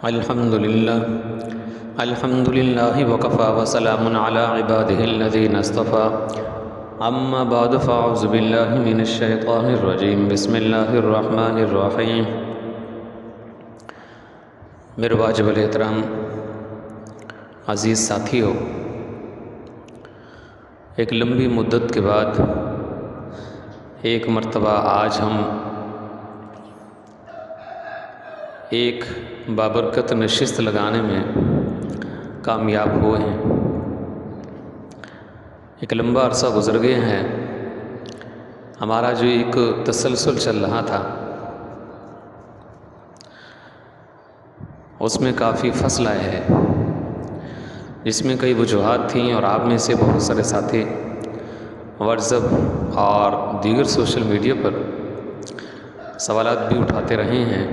الحمد للہ وکفى وسلام علی عباده الذین اصطفى اما بعد فاعوذ باللہ من الشیطان الرجیم بسم اللہ الرحمن الرحیم۔ میرے واجب الاحترام عزیز ساتھیو، ایک لمبی مدت کے بعد ایک مرتبہ آج ہم ایک بابرکت نشست لگانے میں کامیاب ہوئے ہیں۔ ایک لمبا عرصہ گزر گئے ہیں، ہمارا جو ایک تسلسل چل رہا تھا اس میں کافی فصل آئے ہیں، جس میں کئی وجوہات تھیں اور آپ میں سے بہت سارے ساتھی واٹس ایپ اور دیگر سوشل میڈیا پر سوالات بھی اٹھاتے رہے ہیں۔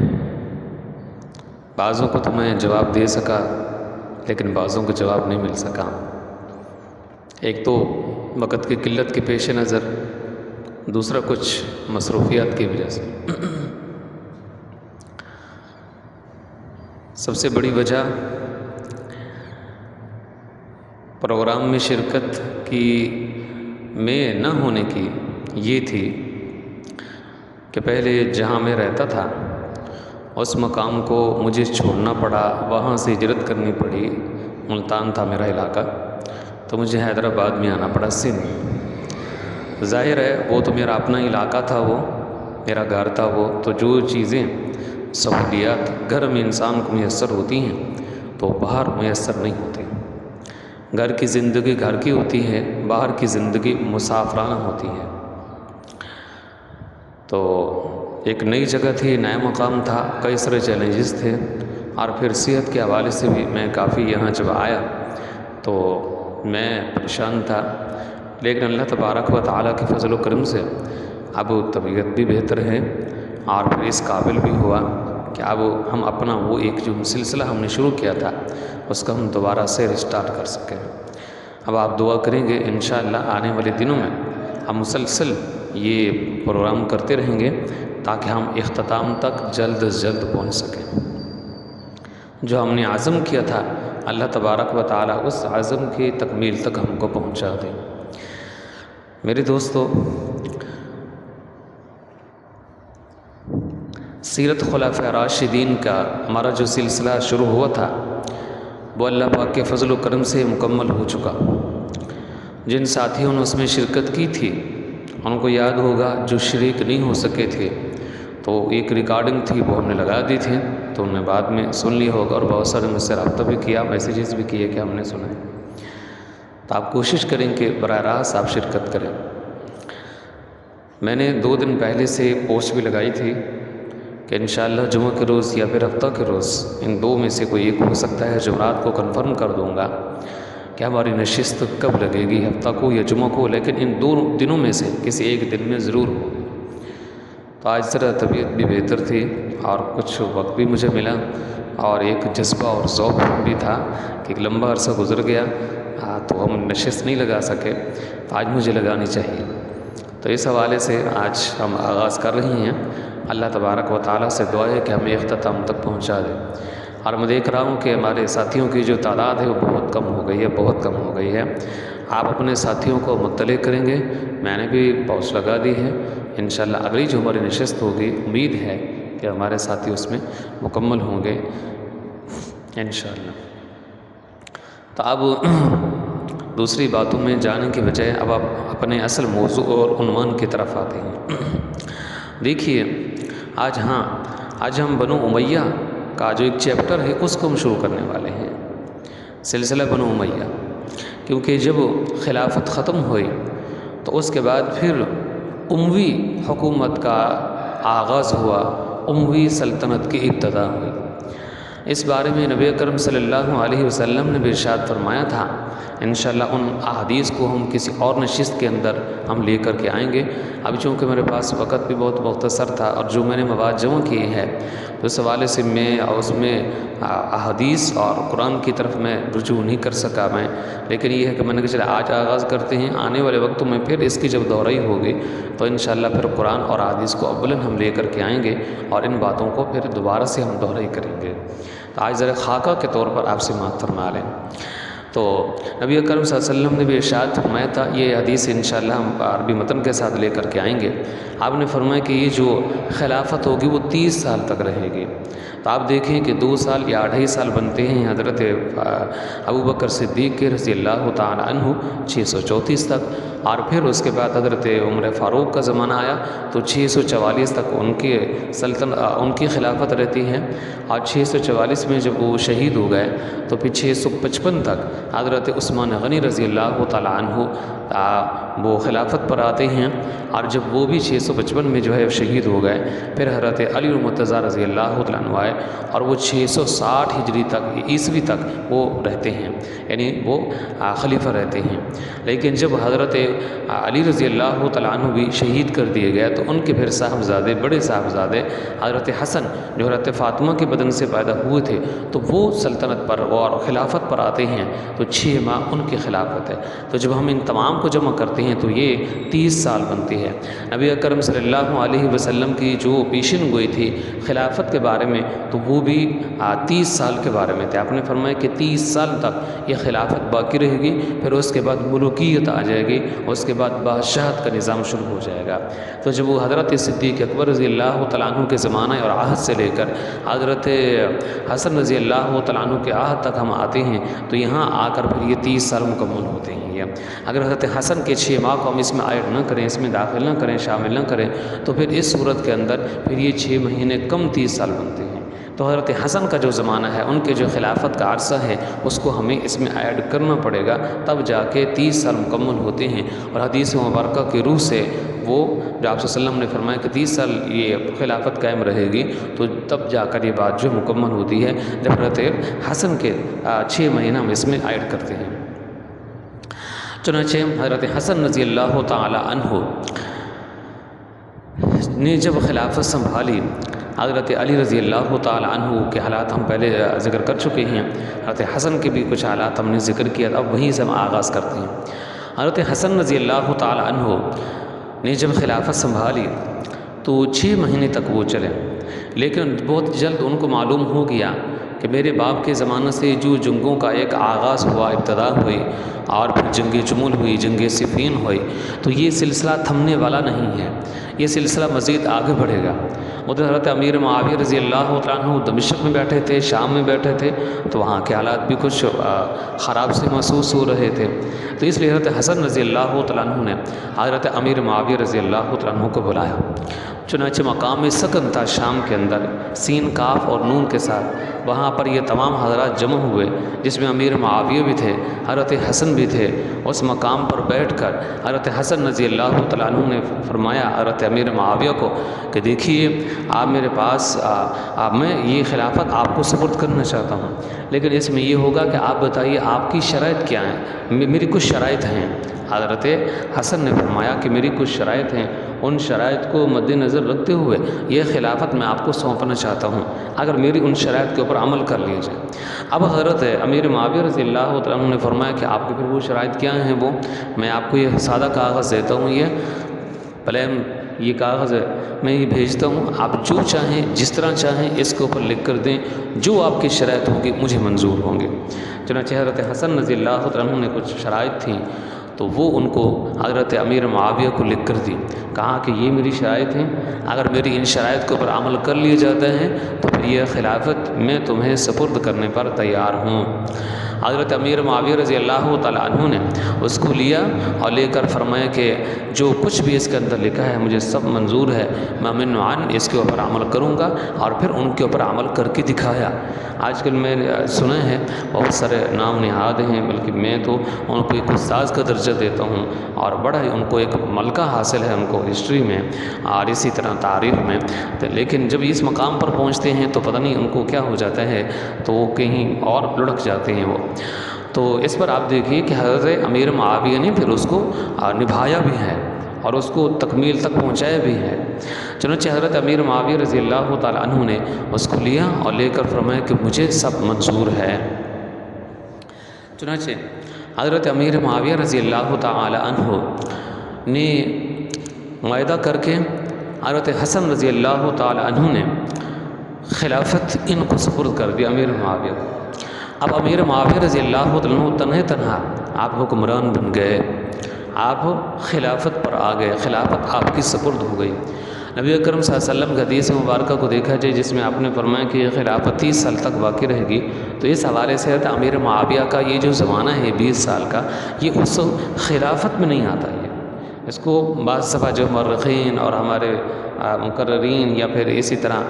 بعضوں کو تو میں جواب دے سکا لیکن بعضوں کو جواب نہیں مل سکا، ایک تو وقت کی قلت کے پیش نظر، دوسرا کچھ مصروفیات کی وجہ سے۔ سب سے بڑی وجہ پروگرام میں شرکت کی میں نہ ہونے کی یہ تھی کہ پہلے جہاں میں رہتا تھا اس مقام کو مجھے چھوڑنا پڑا، وہاں سے ہجرت کرنی پڑی۔ ملتان تھا میرا علاقہ، تو مجھے حیدرآباد میں آنا پڑا، سندھ۔ ظاہر ہے وہ تو میرا اپنا علاقہ تھا، وہ میرا گھر تھا، وہ تو جو چیزیں سہولیات گھر میں انسان کو میسر ہوتی ہیں تو باہر میسر نہیں ہوتی۔ گھر کی زندگی گھر کی ہوتی ہے، باہر کی زندگی مسافرانہ ہوتی ہے۔ تو ایک نئی جگہ تھی، نیا مقام تھا، کئی سارے چیلنجز تھے، اور پھر صحت کے حوالے سے بھی میں کافی یہاں جب آیا تو میں پریشان تھا، لیکن اللہ تبارک و تعالیٰ کے فضل و کرم سے اب طبیعت بھی بہتر ہے، اور پھر اس قابل بھی ہوا کہ اب ہم اپنا وہ ایک جو سلسلہ ہم نے شروع کیا تھا اس کا ہم دوبارہ سے ریسٹارٹ کر سکیں۔ اب آپ دعا کریں گے انشاءاللہ آنے والے دنوں میں ہم مسلسل یہ پروگرام کرتے رہیں گے تاکہ ہم اختتام تک جلد از جلد پہنچ سکیں۔ جو ہم نے عزم کیا تھا اللہ تبارک و تعالیٰ اس عزم کی تکمیل تک ہم کو پہنچا دے۔ میرے دوستو، سیرت خلفاء راشدین کا ہمارا جو سلسلہ شروع ہوا تھا وہ اللہ پاک کے فضل و کرم سے مکمل ہو چکا۔ جن ساتھیوں نے اس میں شرکت کی تھی ان کو یاد ہوگا، جو شریک نہیں ہو سکے تھے تو ایک ریکارڈنگ تھی وہ ہم نے لگا دی تھی، تو انہوں نے بعد میں سن لی ہوگا، اور بہت سارے مجھ سے رابطہ بھی کیا، میسیجز بھی کیے کہ ہم نے سنا ہے۔ تو آپ کوشش کریں کہ براہ راست آپ شرکت کریں۔ میں نے 2 دن پہلے سے پوسٹ بھی لگائی تھی کہ انشاءاللہ جمعہ کے روز یا پھر ہفتہ کے روز ان 2 میں سے کوئی ایک ہو سکتا ہے، جمعرات کو کنفرم کر دوں گا کہ ہماری نشست کب لگے گی، ہفتہ کو یا جمعہ کو، لیکن ان 2 دنوں میں سے کسی ایک دن میں ضرور ہو۔ تو آج ذرا طبیعت بھی بہتر تھی اور کچھ وقت بھی مجھے ملا، اور ایک جذبہ اور ذوق بھی تھا کہ ایک لمبا عرصہ گزر گیا تو ہم نشست نہیں لگا سکے، تو آج مجھے لگانی چاہیے۔ تو اس حوالے سے آج ہم آغاز کر رہی ہیں۔ اللہ تبارک و تعالیٰ سے دعا ہے کہ ہمیں اختتام تک پہنچا دے۔ اور میں دیکھ رہا ہوں کہ ہمارے ساتھیوں کی جو تعداد ہے وہ بہت کم ہو گئی ہے، بہت کم ہو گئی ہے۔ آپ اپنے ساتھیوں کو مطلع کریں گے، میں نے بھی پوسٹ لگا دی ہے۔ انشاءاللہ اگلی جو ہماری نشست ہوگی امید ہے کہ ہمارے ساتھی اس میں مکمل ہوں گے انشاءاللہ۔ تو اب دوسری باتوں میں جانے کے بجائے اب آپ اپنے اصل موضوع اور عنوان کی طرف آتے ہیں۔ دیکھیے آج ہم بنو امیہ کا جو ایک چیپٹر ہے اس کو ہم شروع کرنے والے ہیں، سلسلہ بنو امیہ، کیونکہ جب خلافت ختم ہوئی تو اس کے بعد پھر اموی حکومت کا آغاز ہوا، اموی سلطنت کی ابتدا ہوئی۔ اس بارے میں نبی اکرم صلی اللہ علیہ وسلم نے بھی ارشاد فرمایا تھا انشاءاللہ ان احادیث کو ہم کسی اور نشست کے اندر ہم لے کر کے آئیں گے۔ ابھی چونکہ میرے پاس وقت بھی بہت مختصر تھا اور جو میں نے مواد جمع کیے ہیں تو اس حوالے سے میں اس میں احادیث اور قرآن کی طرف میں رجوع نہیں کر سکا میں، لیکن یہ ہے کہ میں نے کہا چلے آج آغاز کرتے ہیں، آنے والے وقتوں میں پھر اس کی جب دورہی ہوگی تو انشاءاللہ پھر قرآن اور احادیث کو اولاً ہم لے کر کے آئیں گے اور ان باتوں کو پھر دوبارہ سے ہم دورہی کریں گے۔ تو آج ذرا خاکہ کے طور پر آپ سے بات فرما لیں تو نبی اکرم صلی اللہ علیہ وسلم نے بھی ارشاد فرمایا تھا، یہ حدیث انشاءاللہ ہم عربی متن کے ساتھ لے کر کے آئیں گے۔ آپ نے فرمایا کہ یہ جو خلافت ہوگی وہ 30 سال تک رہے گی۔ تو آپ دیکھیں کہ 2 سال یا 2.5 سال بنتے ہیں حضرت ابوبکر صدیق کے رضی اللہ تعالی عنہ 634 تک، اور پھر اس کے بعد حضرت عمر فاروق کا زمانہ آیا تو 644 تک ان کی خلافت رہتی ہے، اور 644 میں جب وہ شہید ہو گئے تو پھر 655 تک حضرت عثمان غنی رضی اللہ تعالی عنہ وہ خلافت پر آتے ہیں، اور جب وہ بھی 655 میں جو ہے شہید ہو گئے پھر حضرت علی المرتضیٰ رضی اللہ تعالیٰ عنہ آئے اور وہ 660 ہجری تک عیسوی تک وہ رہتے ہیں، یعنی وہ خلیفہ رہتے ہیں۔ لیکن جب حضرت علی رضی اللہ تعالیٰ عنہ بھی شہید کر دیے گئے تو ان کے پھر صاحبزادے بڑے صاحبزادے حضرت حسن جو حضرت فاطمہ کے بدن سے پیدا ہوئے تھے تو وہ سلطنت پر اور خلافت پر آتے ہیں، تو 6 ماہ ان کی خلافت ہے۔ تو جب ہم ان تمام کو جمع کرتے ہیں تو یہ 30 سال بنتی ہے۔ نبی اکرم صلی اللہ علیہ وسلم کی جو پیشن گوئی تھی خلافت کے بارے میں تو وہ بھی 30 سال کے بارے میں تھے۔ آپ نے فرمایا کہ 30 سال تک یہ خلافت باقی رہے گی، پھر اس کے بعد ملوکیت آ جائے گی، اس کے بعد بادشاہت کا نظام شروع ہو جائے گا۔ تو جب وہ حضرت صدیق اکبر رضی اللہ تعالیٰ عنہ کے زمانہ اور عہد سے لے کر حضرت حسن رضی اللہ تعالیٰ عنہ کے عہد تک ہم آتے ہیں تو یہاں آ کر پھر یہ 30 سال مکمل ہوتے ہیں۔ اگر حضرت حسن کے 6 ماہ کو ہم اس میں ایڈ نہ کریں، اس میں داخل نہ کریں، شامل نہ کریں تو پھر اس صورت کے اندر پھر یہ 6 مہینے کم 30 سال بنتے ہیں۔ تو حضرت حسن کا جو زمانہ ہے، ان کے جو خلافت کا عرصہ ہے، اس کو ہمیں اس میں ایڈ کرنا پڑے گا، تب جا کے 30 سال مکمل ہوتے ہیں۔ اور حدیث مبارکہ کی روح سے وہ جو آپ صلی اللہ علیہ وسلم نے فرمایا کہ 30 سال یہ خلافت قائم رہے گی، تو تب جا کر یہ بات جو مکمل ہوتی ہے جب حضرت حسن کے 6 مہینہ ہم اس میں ایڈ کرتے ہیں۔ چنانچہ حضرت حسن رضی اللہ تعالی عنہ نے جب خلافت سنبھالی، حضرت علی رضی اللہ تعالی عنہ کے حالات ہم پہلے ذکر کر چکے ہیں، حضرت حسن کے بھی کچھ حالات ہم نے ذکر کیا، اب وہیں سے ہم آغاز کرتے ہیں۔ حضرت حسن رضی اللہ تعالی عنہ نے جب خلافت سنبھالی تو 6 مہینے تک وہ چلے، لیکن بہت جلد ان کو معلوم ہو گیا کہ میرے باپ کے زمانہ سے جو جنگوں کا ایک آغاز ہوا، ابتدا ہوئی، اور پھر جنگ جمل ہوئی، جنگ صفین ہوئی، تو یہ سلسلہ تھمنے والا نہیں ہے، یہ سلسلہ مزید آگے بڑھے گا۔ ادھر حضرت امیر معاویہ رضی اللہ عنہ دمشق میں بیٹھے تھے، شام میں بیٹھے تھے، تو وہاں کے حالات بھی کچھ خراب سے محسوس ہو رہے تھے، تو اس لیے حضرت حسن رضی اللہ عنہ نے حضرت امیر معاویہ رضی اللہ عنہ کو بلایا۔ چنانچہ مقام سکن تھا شام کے اندر، سین کاف اور نون کے ساتھ، وہاں پر یہ تمام حضرات جمع ہوئے، جس میں امیر معاویہ بھی تھے، حضرت حسن بھی تھے۔ اس مقام پر بیٹھ کر حضرت حسن رضی اللہ تعالیٰ عنہ نے فرمایا حضرت امیر معاویہ کو کہ دیکھیے آپ میرے پاس میں یہ خلافت آپ کو سپرد کرنا چاہتا ہوں، لیکن اس میں یہ ہوگا کہ آپ بتائیے آپ کی شرائط کیا ہیں۔ میری کچھ شرائط ہیں۔ حضرت حسن نے فرمایا کہ میری کچھ شرائط ہیں، ان شرائط کو مد نظر رکھتے ہوئے یہ خلافت میں آپ کو سونپنا چاہتا ہوں، اگر میری ان شرائط کے اوپر عمل کر لیا جائے۔ اب حضرت امیر معاویہ رضی اللہ عنہ نے فرمایا کہ آپ کے پھر وہ شرائط کیا ہیں؟ وہ میں آپ کو یہ سادہ کاغذ دیتا ہوں، یہ پلین یہ کاغذ ہے، میں یہ بھیجتا ہوں، آپ جو چاہیں جس طرح چاہیں اس کے اوپر لکھ کر دیں، جو آپ کی شرائط ہوگی مجھے منظور ہوں گے۔ چنانچہ حضرت حسن رضی اللہ عنہ نے کچھ شرائط تھیں تو وہ ان کو حضرت امیر معاویہ کو لکھ کر دی، کہا کہ یہ میری شرائط ہیں، اگر میری ان شرائط کے اوپر عمل کر لیا جاتا ہے تو پھر یہ خلافت میں تمہیں سپرد کرنے پر تیار ہوں۔ حضرت امیر معاویہ رضی اللہ تعالیٰ عنہ نے اس کو لیا اور لے کر فرمایا کہ جو کچھ بھی اس کے اندر لکھا ہے مجھے سب منظور ہے، میں من عن اس کے اوپر عمل کروں گا، اور پھر ان کے اوپر عمل کر کے دکھایا۔ آج کل میں سنا ہے بہت سارے نام نہاد ہیں، بلکہ میں تو ان کو ایک استاذ کا درجہ درجہ دیتا ہوں، اور بڑا ہی ان کو ایک ملکہ حاصل ہے ان کو ہسٹری میں اور اسی طرح تاریخ میں، لیکن جب اس مقام پر پہنچتے ہیں تو پتہ نہیں ان کو کیا ہو جاتا ہے، تو وہ کہیں اور لڑک جاتے ہیں وہ۔ تو اس پر آپ دیکھیے کہ حضرت امیر معاویہ نے پھر اس کو نبھایا بھی ہے اور اس کو تکمیل تک پہنچایا بھی ہے۔ چنانچہ حضرت امیر معاویہ رضی اللہ تعالیٰ عنہ نے اس کو لیا اور لے کر فرمایا کہ مجھے سب منظور ہے۔ چنانچہ حضرت امیر معاویہ رضی اللہ تعالیٰ عنہ نے معاہدہ کر کے حضرت حسن رضی اللہ تعالیٰ عنہ نے خلافت ان کو سپرد کر دیا امیر معاویہ کو۔ اب امیر معاویہ رضی اللہ تعالیٰ عنہ تنہا آپ حکمران بن گئے، آپ خلافت پر آ گئے، خلافت آپ کی سپرد ہو گئی۔ نبی اکرم صلی اللہ علیہ وسلم کی حدیث مبارکہ کو دیکھا جائے جس میں آپ نے فرمایا کہ یہ خلافت 30 سال تک باقی رہے گی، تو اس حوالے سے امیر معاویہ کا یہ جو زمانہ ہے 20 سال کا، یہ اس خلافت میں نہیں آتا ہے۔ اس کو بعض دفعہ جو مورخین اور ہمارے مقررین یا پھر اسی طرح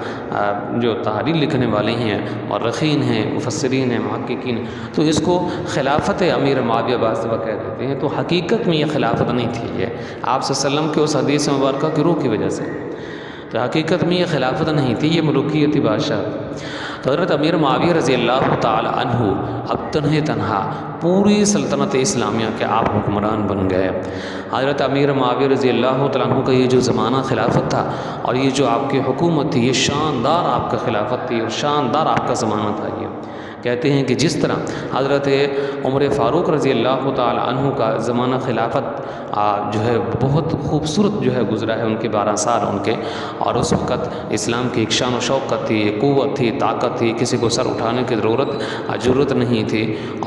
جو تحریر لکھنے والے ہیں، مورخین ہیں، مفسرین ہیں، محققین، تو اس کو خلافت امیر معاویہ بعض دفعہ کہہ دیتے ہیں، تو حقیقت میں یہ خلافت نہیں تھی، یہ آپ صلی اللہ علیہ وسلم کے اس حدیث مبارکہ کی روح کی وجہ سے، تو حقیقت میں یہ خلافت نہیں تھی، یہ ملوکیتی بادشاہ۔ تو حضرت امیر معاویہ رضی اللہ تعالی عنہ اب تنہا پوری سلطنت اسلامیہ کے آپ حکمران بن گئے۔ حضرت امیر معاویہ رضی اللہ تعالیٰ عنہ کا یہ جو زمانہ خلافت تھا اور یہ جو آپ کی حکومت تھی، یہ شاندار آپ کا خلافت تھی اور شاندار آپ کا زمانہ تھا۔ یہ کہتے ہیں کہ جس طرح حضرت عمر فاروق رضی اللہ تعالی عنہ کا زمانہ خلافت جو ہے بہت خوبصورت جو ہے گزرا ہے، ان کے 12 سال ان کے، اور اس وقت اسلام کی ایک شان و شوکت تھی، قوت تھی، طاقت تھی، کسی کو سر اٹھانے کی ضرورت نہیں تھی،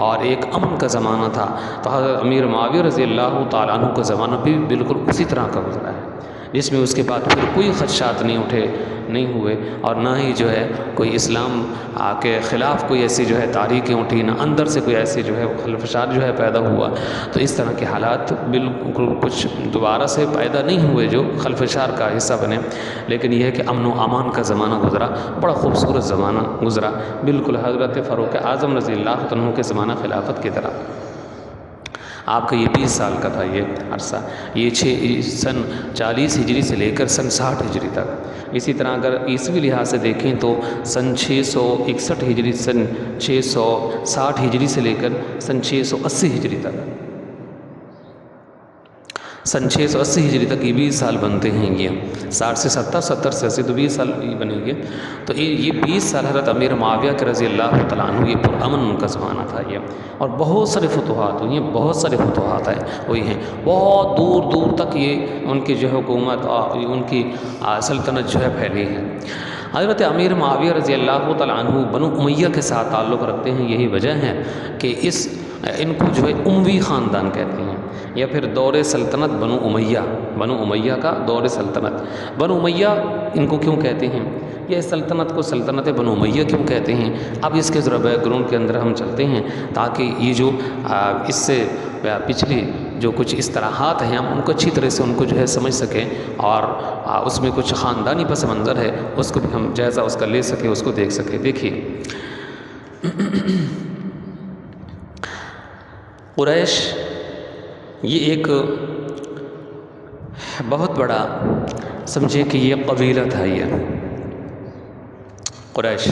اور ایک امن کا زمانہ تھا۔ تو حضرت امیر معاویہ رضی اللہ تعالی عنہ کا زمانہ بھی بالکل اسی طرح کا گزرا ہے، جس میں اس کے بعد پھر کوئی خدشات نہیں ہوئے اور نہ ہی جو ہے کوئی اسلام کے خلاف کوئی ایسی جو ہے تحریکیں اٹھی، نہ اندر سے کوئی ایسی جو ہے خلفشات جو ہے پیدا ہوا۔ تو اس طرح کے حالات بالکل کچھ دوبارہ سے پیدا نہیں ہوئے جو خلفشار کا حصہ بنے، لیکن یہ ہے کہ امن و امان کا زمانہ گزرا، بڑا خوبصورت زمانہ گزرا، بالکل حضرت فاروق اعظم رضی اللہ عنہ کے زمانہ خلافت کی طرح۔ آپ کا یہ 20 سال کا تھا یہ عرصہ، یہ سن 40 ہجری سے لے کر سن 60 ہجری تک۔ اسی طرح اگر عیسوی لحاظ سے دیکھیں تو سن 661 ہجری، سن 660 ہجری سے لے کر سن 680 ہجری تک، سن 680 ہجری تک یہ 20 سال بنتے ہیں۔ یہ 60 سے 70، 70 سے 80 تو 20 سال یہ بنے گے۔ تو یہ 20 سال حضرت امیر معاویہ کے رضی اللہ تعالیٰ عنہ یہ پرامن ان کا زمانہ تھا یہ، اور بہت سارے فتوحات ہوئی ہیں، بہت سارے فتوحات ہوئی ہیں، بہت دور دور تک یہ ان کی جو حکومت اور ان کی سلطنت جو ہے پھیلی ہے۔ حضرت امیر معاویہ رضی اللہ تعالیٰ عنہ بنو امیہ کے ساتھ تعلق رکھتے ہیں، یہی وجہ ہے کہ ان کو جو ہے اموی خاندان کہتے ہیں، یا پھر دور سلطنت بنو امیہ کا دور سلطنت۔ بنو امیہ ان کو کیوں کہتے ہیں، یہ سلطنت کو سلطنت بنو امیہ کیوں کہتے ہیں، اب اس کے ذرا بیک گراؤنڈ کے اندر ہم چلتے ہیں تاکہ یہ جو اس سے پچھلی جو کچھ اصطلاحات ہیں ہم ان کو اچھی طرح سے ان کو جو ہے سمجھ سکیں، اور اس میں کچھ خاندانی پس منظر ہے اس کو بھی ہم جائزہ اس کا لے سکیں، اس کو دیکھ سکیں۔ دیکھیے قریش یہ ایک بہت بڑا سمجھے کہ یہ قبیلہ تھا یہ قریش،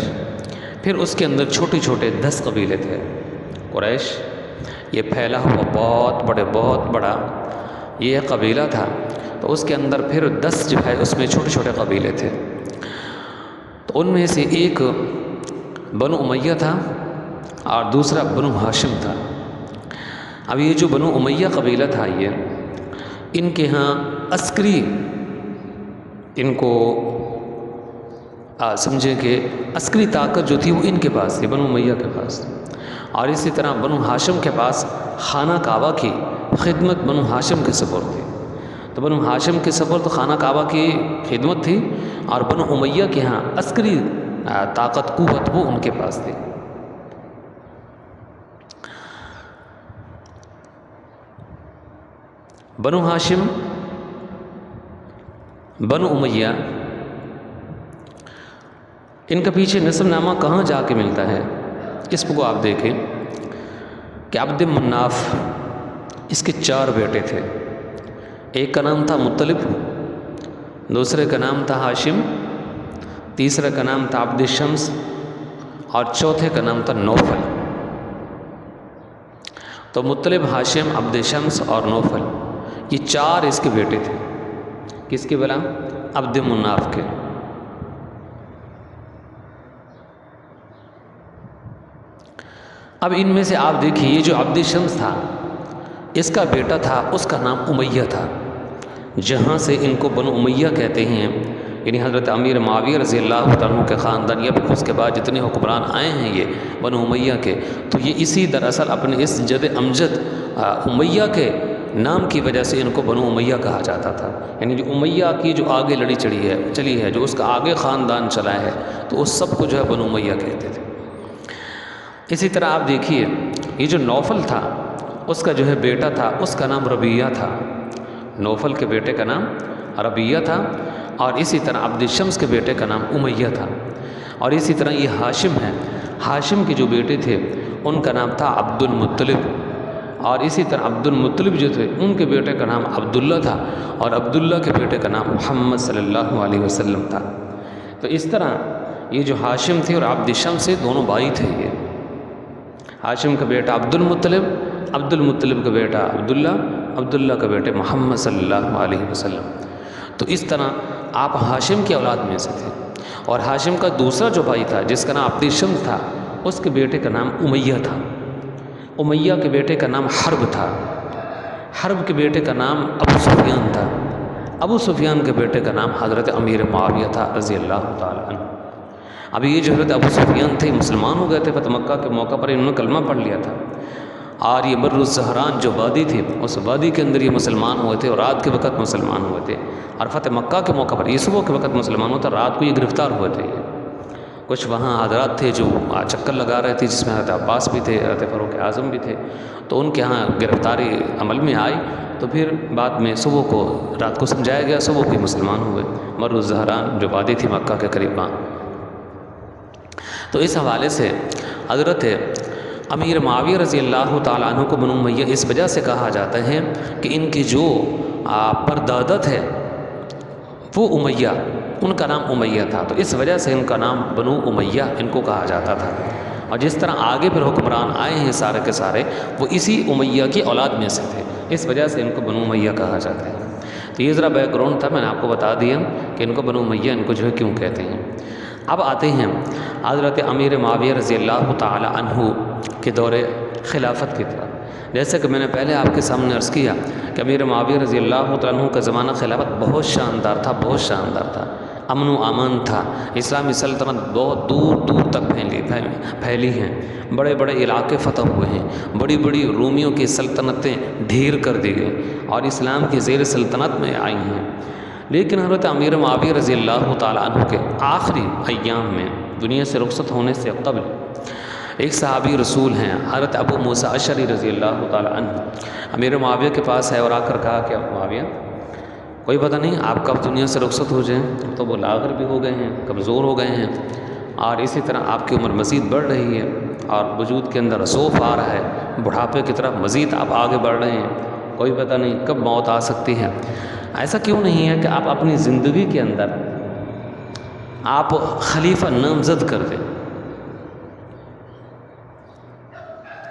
پھر اس کے اندر چھوٹے چھوٹے 10 قبیلے تھے۔ قریش یہ پھیلا ہوا بہت بڑا یہ قبیلہ تھا، تو اس کے اندر پھر 10 جو ہے اس میں چھوٹے چھوٹے قبیلے تھے، تو ان میں سے ایک بنو امیہ تھا اور دوسرا بنو ہاشم تھا۔ اب یہ جو بنو امیہ قبیلہ تھا یہ ان کے ہاں عسکری ان کو سمجھے کہ عسکری طاقت جو تھی وہ ان کے پاس تھی، بنو امیہ کے پاس، اور اسی طرح بنو ہاشم کے پاس خانہ کعبہ کی خدمت بنو ہاشم کے سپرد تھی۔ تو بنو ہاشم کے سپرد خانہ کعبہ کی خدمت تھی، اور بنو امیہ کے ہاں عسکری طاقت قوت وہ ان کے پاس تھی۔ بنو ہاشم، بنو امیہ، ان کا پیچھے نسب نامہ کہاں جا کے ملتا ہے، اس کو آپ دیکھیں کہ عبد مناف اس کے 4 بیٹے تھے. ایک کا نام تھا مطلب، دوسرے کا نام تھا ہاشم، تیسرے کا نام تھا عبد الشمس اور چوتھے کا نام تھا نوفل. تو مطلب، ہاشم، عبد الشمس اور نوفل، یہ 4 اس کے بیٹے تھے. کس کے بلا؟ عبد مناف کے. اب ان میں سے آپ دیکھیے، یہ جو عبد الشمس تھا اس کا بیٹا تھا، اس کا نام امیہ تھا، جہاں سے ان کو بنو امیہ کہتے ہیں. یعنی حضرت امیر معاویہ رضی اللہ عنہ کے خاندان یا پھر اس کے بعد جتنے حکمران آئے ہیں یہ بنو امیہ کے، تو یہ اسی دراصل اپنے اس جد امجد امیہ کے نام کی وجہ سے ان کو بنو امیہ کہا جاتا تھا. یعنی جو امیہ کی جو آگے لڑی چلی ہے، جو اس کا آگے خاندان چلا ہے، تو اس سب کو جو ہے بنو امیہ کہتے تھے. اسی طرح آپ دیکھیے، یہ جو نوفل تھا اس کا جو ہے بیٹا تھا، اس کا نام ربیہ تھا. نوفل کے بیٹے کا نام ربیہ تھا، اور اسی طرح عبد الشمس کے بیٹے کا نام امیہ تھا. اور اسی طرح یہ ہاشم ہے، ہاشم کے جو بیٹے تھے ان کا نام تھا عبد المطلب، اور اسی طرح عبد المطلب جو تھے ان کے بیٹے کا نام عبداللہ تھا، اور عبداللہ کے بیٹے کا نام محمد صلی اللہ علیہ وسلم تھا. تو اس طرح یہ جو ہاشم تھے اور عبد الشمس سے دونوں بھائی تھے. یہ ہاشم کا بیٹا عبد المطلب، عبد المطلب کا بیٹا عبداللہ، عبداللہ کا بیٹے محمد صلی اللہ علیہ وسلم. تو اس طرح آپ ہاشم کی اولاد میں سے تھے. اور ہاشم کا دوسرا جو بھائی تھا جس کا نام عبد الشمس تھا، اس کے بیٹے کا نام امیہ تھا. امیہ کے بیٹے کا نام حرب تھا، حرب کے بیٹے کا نام ابو سفیان تھا، ابو سفیان کے بیٹے کا نام حضرت امیر معاویہ تھا رضی اللہ تعالیٰ عنہ. اب یہ جو حضرت ابو سفیان تھے مسلمان ہو گئے تھے فتح مکہ کے موقع پر، انہوں نے کلمہ پڑھ لیا تھا. اور یہ بر الزہران جو وادی تھی، اس وادی کے اندر یہ مسلمان ہوئے تھے، اور رات کے وقت مسلمان ہوئے تھے. اور فتح مکہ کے موقع پر یہ صبح کے وقت مسلمان ہوتا، رات کو یہ گرفتار ہوئے تھے. کچھ وہاں حضرات تھے جو چکر لگا رہے تھے، جس میں حضرت عباس بھی تھے، حضرت فاروق اعظم بھی تھے. تو ان کے ہاں گرفتاری عمل میں آئی، تو پھر بعد میں صبح کو، رات کو سمجھایا گیا، صبح کو مسلمان ہوئے. مر الزہران جو وادی تھی مکہ کے قریب وہاں. تو اس حوالے سے حضرت امیر معاویہ رضی اللہ تعالیٰ عنہ کو بنو امیہ اس وجہ سے کہا جاتا ہے کہ ان کی جو پردادا تھے وہ امیہ، ان کا نام امیہ تھا، تو اس وجہ سے ان کا نام بنو امیہ ان کو کہا جاتا تھا. اور جس طرح آگے پھر حکمران آئے ہیں سارے کے سارے، وہ اسی امیہ کی اولاد میں سے تھے، اس وجہ سے ان کو بنو امیہ کہا جاتا ہے. تو یہ ذرا بیک گراؤنڈ تھا، میں نے آپ کو بتا دیا کہ ان کو بنو امیہ ان کو جو ہے کیوں کہتے ہیں. اب آتے ہیں حضرت امیر معاویہ رضی اللہ تعالی عنہ کے دور خلافت کی طرف. جیسے کہ میں نے پہلے آپ کے سامنے عرض کیا کہ امیر معاویہ رضی اللہ تعالی عنہ کا زمانہ خلافت بہت شاندار تھا، بہت شاندار تھا، امن و امان تھا. اسلامی سلطنت بہت دور دور تک پھیلی ہیں، بڑے بڑے علاقے فتح ہوئے ہیں، بڑی بڑی رومیوں کی سلطنتیں ڈھیر کر دی گئیں اور اسلام کی زیر سلطنت میں آئی ہیں. لیکن حضرت امیر معاویہ رضی اللہ تعالیٰ عنہ کے آخری ایام میں، دنیا سے رخصت ہونے سے قبل، ایک صحابی رسول ہیں حضرت ابو موسیٰ اشعری رضی اللہ تعالیٰ عنہ، امیر معاویہ کے پاس ہے اور آ کر کہا کہ معاویہ کوئی پتہ نہیں آپ کب دنیا سے رخصت ہو جائیں، تو وہ لاغر بھی ہو گئے ہیں، کمزور ہو گئے ہیں، اور اسی طرح آپ کی عمر مزید بڑھ رہی ہے اور وجود کے اندر ذوف آ رہا ہے، بڑھاپے کی طرف مزید آپ آگے بڑھ رہے ہیں، کوئی پتہ نہیں کب موت آ سکتی ہے. ایسا کیوں نہیں ہے کہ آپ اپنی زندگی کے اندر آپ خلیفہ نامزد کر دیں،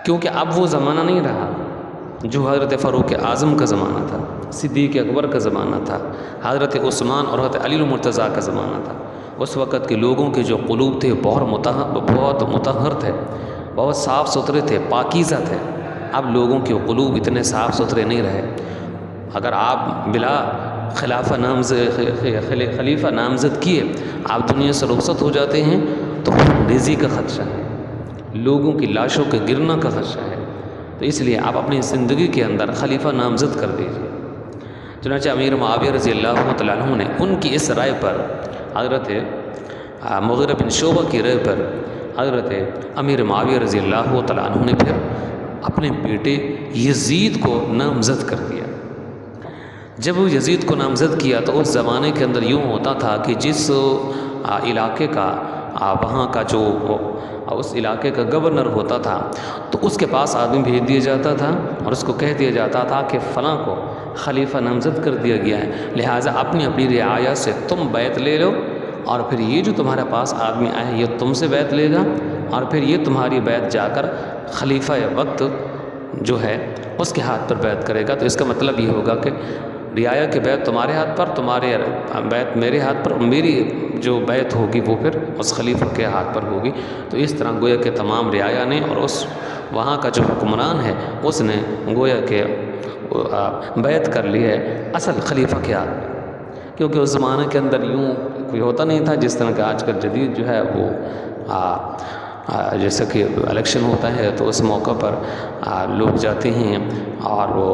کیونکہ اب وہ زمانہ نہیں رہا جو حضرت فاروق اعظم کا زمانہ تھا، صدیق اکبر کا زمانہ تھا، حضرت عثمان اور حضرت علی المرتضیٰ کا زمانہ تھا. اس وقت کے لوگوں کے جو قلوب تھے بہت مطہر تھے، بہت صاف ستھرے تھے، پاکیزہ تھے. اب لوگوں کے قلوب اتنے صاف ستھرے نہیں رہے. اگر آپ بلا خلیفہ نامزد کیے آپ دنیا سے رخصت ہو جاتے ہیں تو ریزی کا خدشہ ہے، لوگوں کی لاشوں کے گرنا کا خدشہ ہے. تو اس لیے آپ اپنی زندگی کے اندر خلیفہ نامزد کر دیجیے. چنانچہ امیر معاویہ رضی اللہ تعالیٰ عنہ نے ان کی اس رائے پر، حضرت مغیرہ بن شعبہ کی رائے پر، حضرت امیر معاویہ رضی اللہ تعالیٰ عنہ نے پھر اپنے بیٹے یزید کو نامزد کر دیا. جب وہ یزید کو نامزد کیا تو اس زمانے کے اندر یوں ہوتا تھا کہ جس علاقے کا وہاں کا جو اس علاقے کا گورنر ہوتا تھا تو اس کے پاس آدمی بھیج دیا جاتا تھا اور اس کو کہہ دیا جاتا تھا کہ فلاں کو خلیفہ نامزد کر دیا گیا ہے، لہٰذا اپنی اپنی رعایا سے تم بیعت لے لو، اور پھر یہ جو تمہارے پاس آدمی آئے یہ تم سے بیعت لے گا، اور پھر یہ تمہاری بیعت جا کر خلیفہ وقت جو ہے اس کے ہاتھ پر بیعت کرے گا۔ تو اس کا مطلب یہ ہوگا کہ رعایا کی بیعت تمہارے ہاتھ پر، تمہارے بیعت میرے ہاتھ پر، میری جو بیعت ہوگی وہ پھر اس خلیفہ کے ہاتھ پر ہوگی۔ تو اس طرح گویا کہ تمام رعایا نے اور اس وہاں کا جو حکمران ہے اس نے گویا کہ بیعت کر لی ہے اصل خلیفہ کے ہاتھ، کیونکہ اس زمانے کے اندر یوں کوئی ہوتا نہیں تھا جس طرح کہ آج کل جدید جو ہے وہ جیسے کہ الیکشن ہوتا ہے تو اس موقع پر لوگ جاتے ہیں اور وہ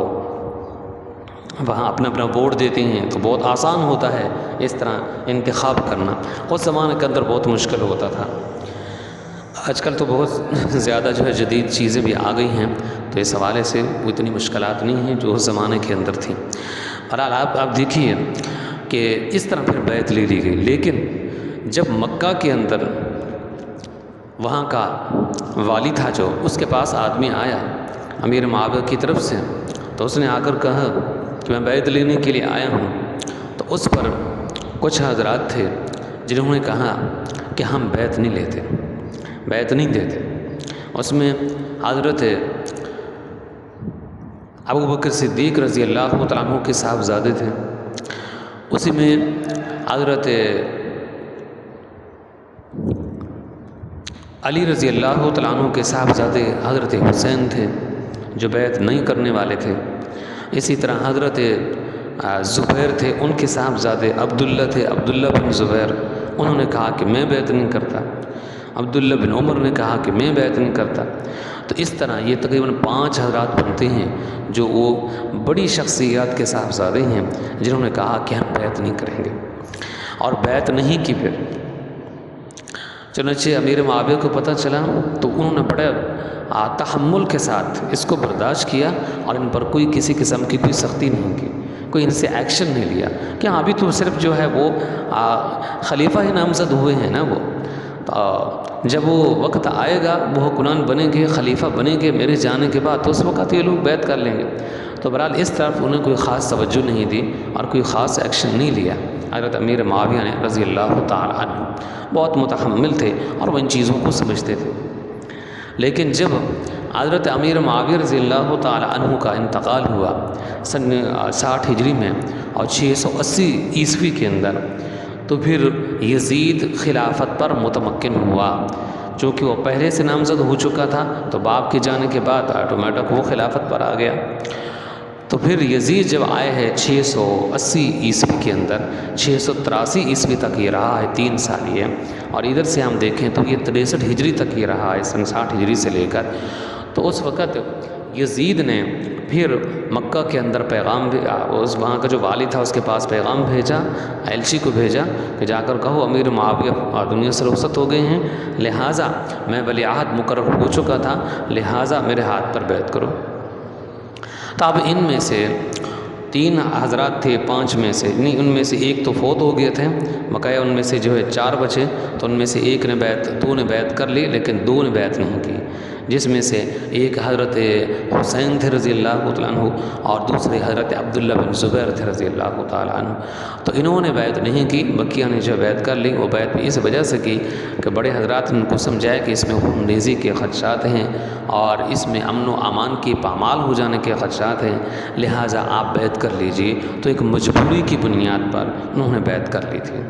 وہاں اپنا اپنا ووٹ دیتے ہیں، تو بہت آسان ہوتا ہے اس طرح انتخاب کرنا، اس زمانے کے اندر بہت مشکل ہوتا تھا۔ آج کل تو بہت زیادہ جو ہے جدید چیزیں بھی آ گئی ہیں، تو اس حوالے سے وہ اتنی مشکلات نہیں ہیں جو اس زمانے کے اندر تھیں۔ بہرحال آپ دیکھیے کہ اس طرح پھر بیعت لے لی گئی، لیکن جب مکہ کے اندر وہاں کا والی تھا جو اس کے پاس آدمی آیا امیر معاویہ کی طرف سے، تو اس نے آ کر کہا کہ میں بیعت لینے کے لیے آیا ہوں، تو اس پر کچھ حضرات تھے جنہوں نے کہا کہ ہم بیعت نہیں لیتے، بیعت نہیں دیتے۔ اس میں حضرت ابوبکر صدیق رضی اللہ تعالیٰ عنہ کے صاحبزادے تھے، اسی میں حضرت علی رضی اللہ تعالیٰ عنہ کے صاحبزادے حضرت حسین تھے جو بیعت نہیں کرنے والے تھے، اسی طرح حضرت زبیر تھے، ان کے صاحبزادے عبداللہ تھے، عبداللہ بن زبیر، انہوں نے کہا کہ میں بیعت نہیں کرتا، عبداللہ بن عمر نے کہا کہ میں بیعت نہیں کرتا۔ تو اس طرح یہ تقریباً 5 حضرات بنتے ہیں جو وہ بڑی شخصیات کے صاحبزادے ہیں جنہوں نے کہا کہ ہم بیعت نہیں کریں گے، اور بیعت نہیں کی۔ پھر چنانچہ امیر معاویہ کو پتہ چلا تو انہوں نے بڑے تحمل کے ساتھ اس کو برداشت کیا اور ان پر کوئی کسی قسم کی کوئی سختی نہیں کی، کوئی ان سے ایکشن نہیں لیا کہ ہاں ابھی تو صرف جو ہے وہ خلیفہ ہی نامزد ہوئے ہیں نا، وہ جب وہ وقت آئے گا وہ حکمران بنیں گے، خلیفہ بنیں گے میرے جانے کے بعد، تو اس وقت یہ لوگ بیعت کر لیں گے۔ تو بہرحال اس طرف انہیں کوئی خاص توجہ نہیں دی اور کوئی خاص ایکشن نہیں لیا۔ حضرت امیر معاویہ نے رضی اللہ تعالی عنہ بہت متحمل تھے اور وہ ان چیزوں کو سمجھتے تھے، لیکن جب حضرت امیر معاویہ رضی اللہ تعالی عنہ کا انتقال ہوا سن 60 ہجری میں اور 680 عیسوی کے اندر، تو پھر یزید خلافت پر متمکن ہوا، چونکہ وہ پہلے سے نامزد ہو چکا تھا تو باپ کے جانے کے بعد آٹومیٹک وہ خلافت پر آ گیا۔ تو پھر یزید جب آئے ہیں 680 عیسوی کے اندر، 683 عیسوی تک یہ رہا ہے، 3 سال یہ، اور ادھر سے ہم دیکھیں تو یہ 63 ہجری تک یہ رہا ہے، سن 60 ہجری سے لے کر۔ تو اس وقت یزید نے پھر مکہ کے اندر پیغام اس وہاں کا جو والی تھا اس کے پاس پیغام بھیجا، ایلچی کو بھیجا کہ جا کر کہو امیر معاویہ دنیا سے رخصت ہو گئے ہیں، لہٰذا میں ولی عہد مقرر ہو چکا تھا، لہٰذا میرے ہاتھ پر بیعت کرو۔ تو اب ان میں سے 3 حضرات تھے، 5 میں سے نہیں، ان میں سے ایک تو فوت ہو گئے تھے، بقایا ان میں سے جو ہے 4 بچے، تو ان میں سے ایک نے بیعت 2 نے بیعت کر لی لیکن 2 نے بیعت نہیں کی، جس میں سے ایک حضرت حسین تھے رضی اللہ تعالیٰ عنہ اور دوسرے حضرت عبداللہ بن زبیر تھے رضی اللہ تعالیٰ عنہ۔ تو انہوں نے بیعت نہیں کی، بقیہ نے جو بیعت کر لی، وہ بیعت اس وجہ سے کی کہ بڑے حضرات نے ان کو سمجھایا کہ اس میں خون ریزی کے خدشات ہیں اور اس میں امن و امان کی پامال ہو جانے کے خدشات ہیں، لہٰذا آپ بیعت کر لیجئے۔ تو ایک مجبوری کی بنیاد پر انہوں نے بیعت کر لی تھی،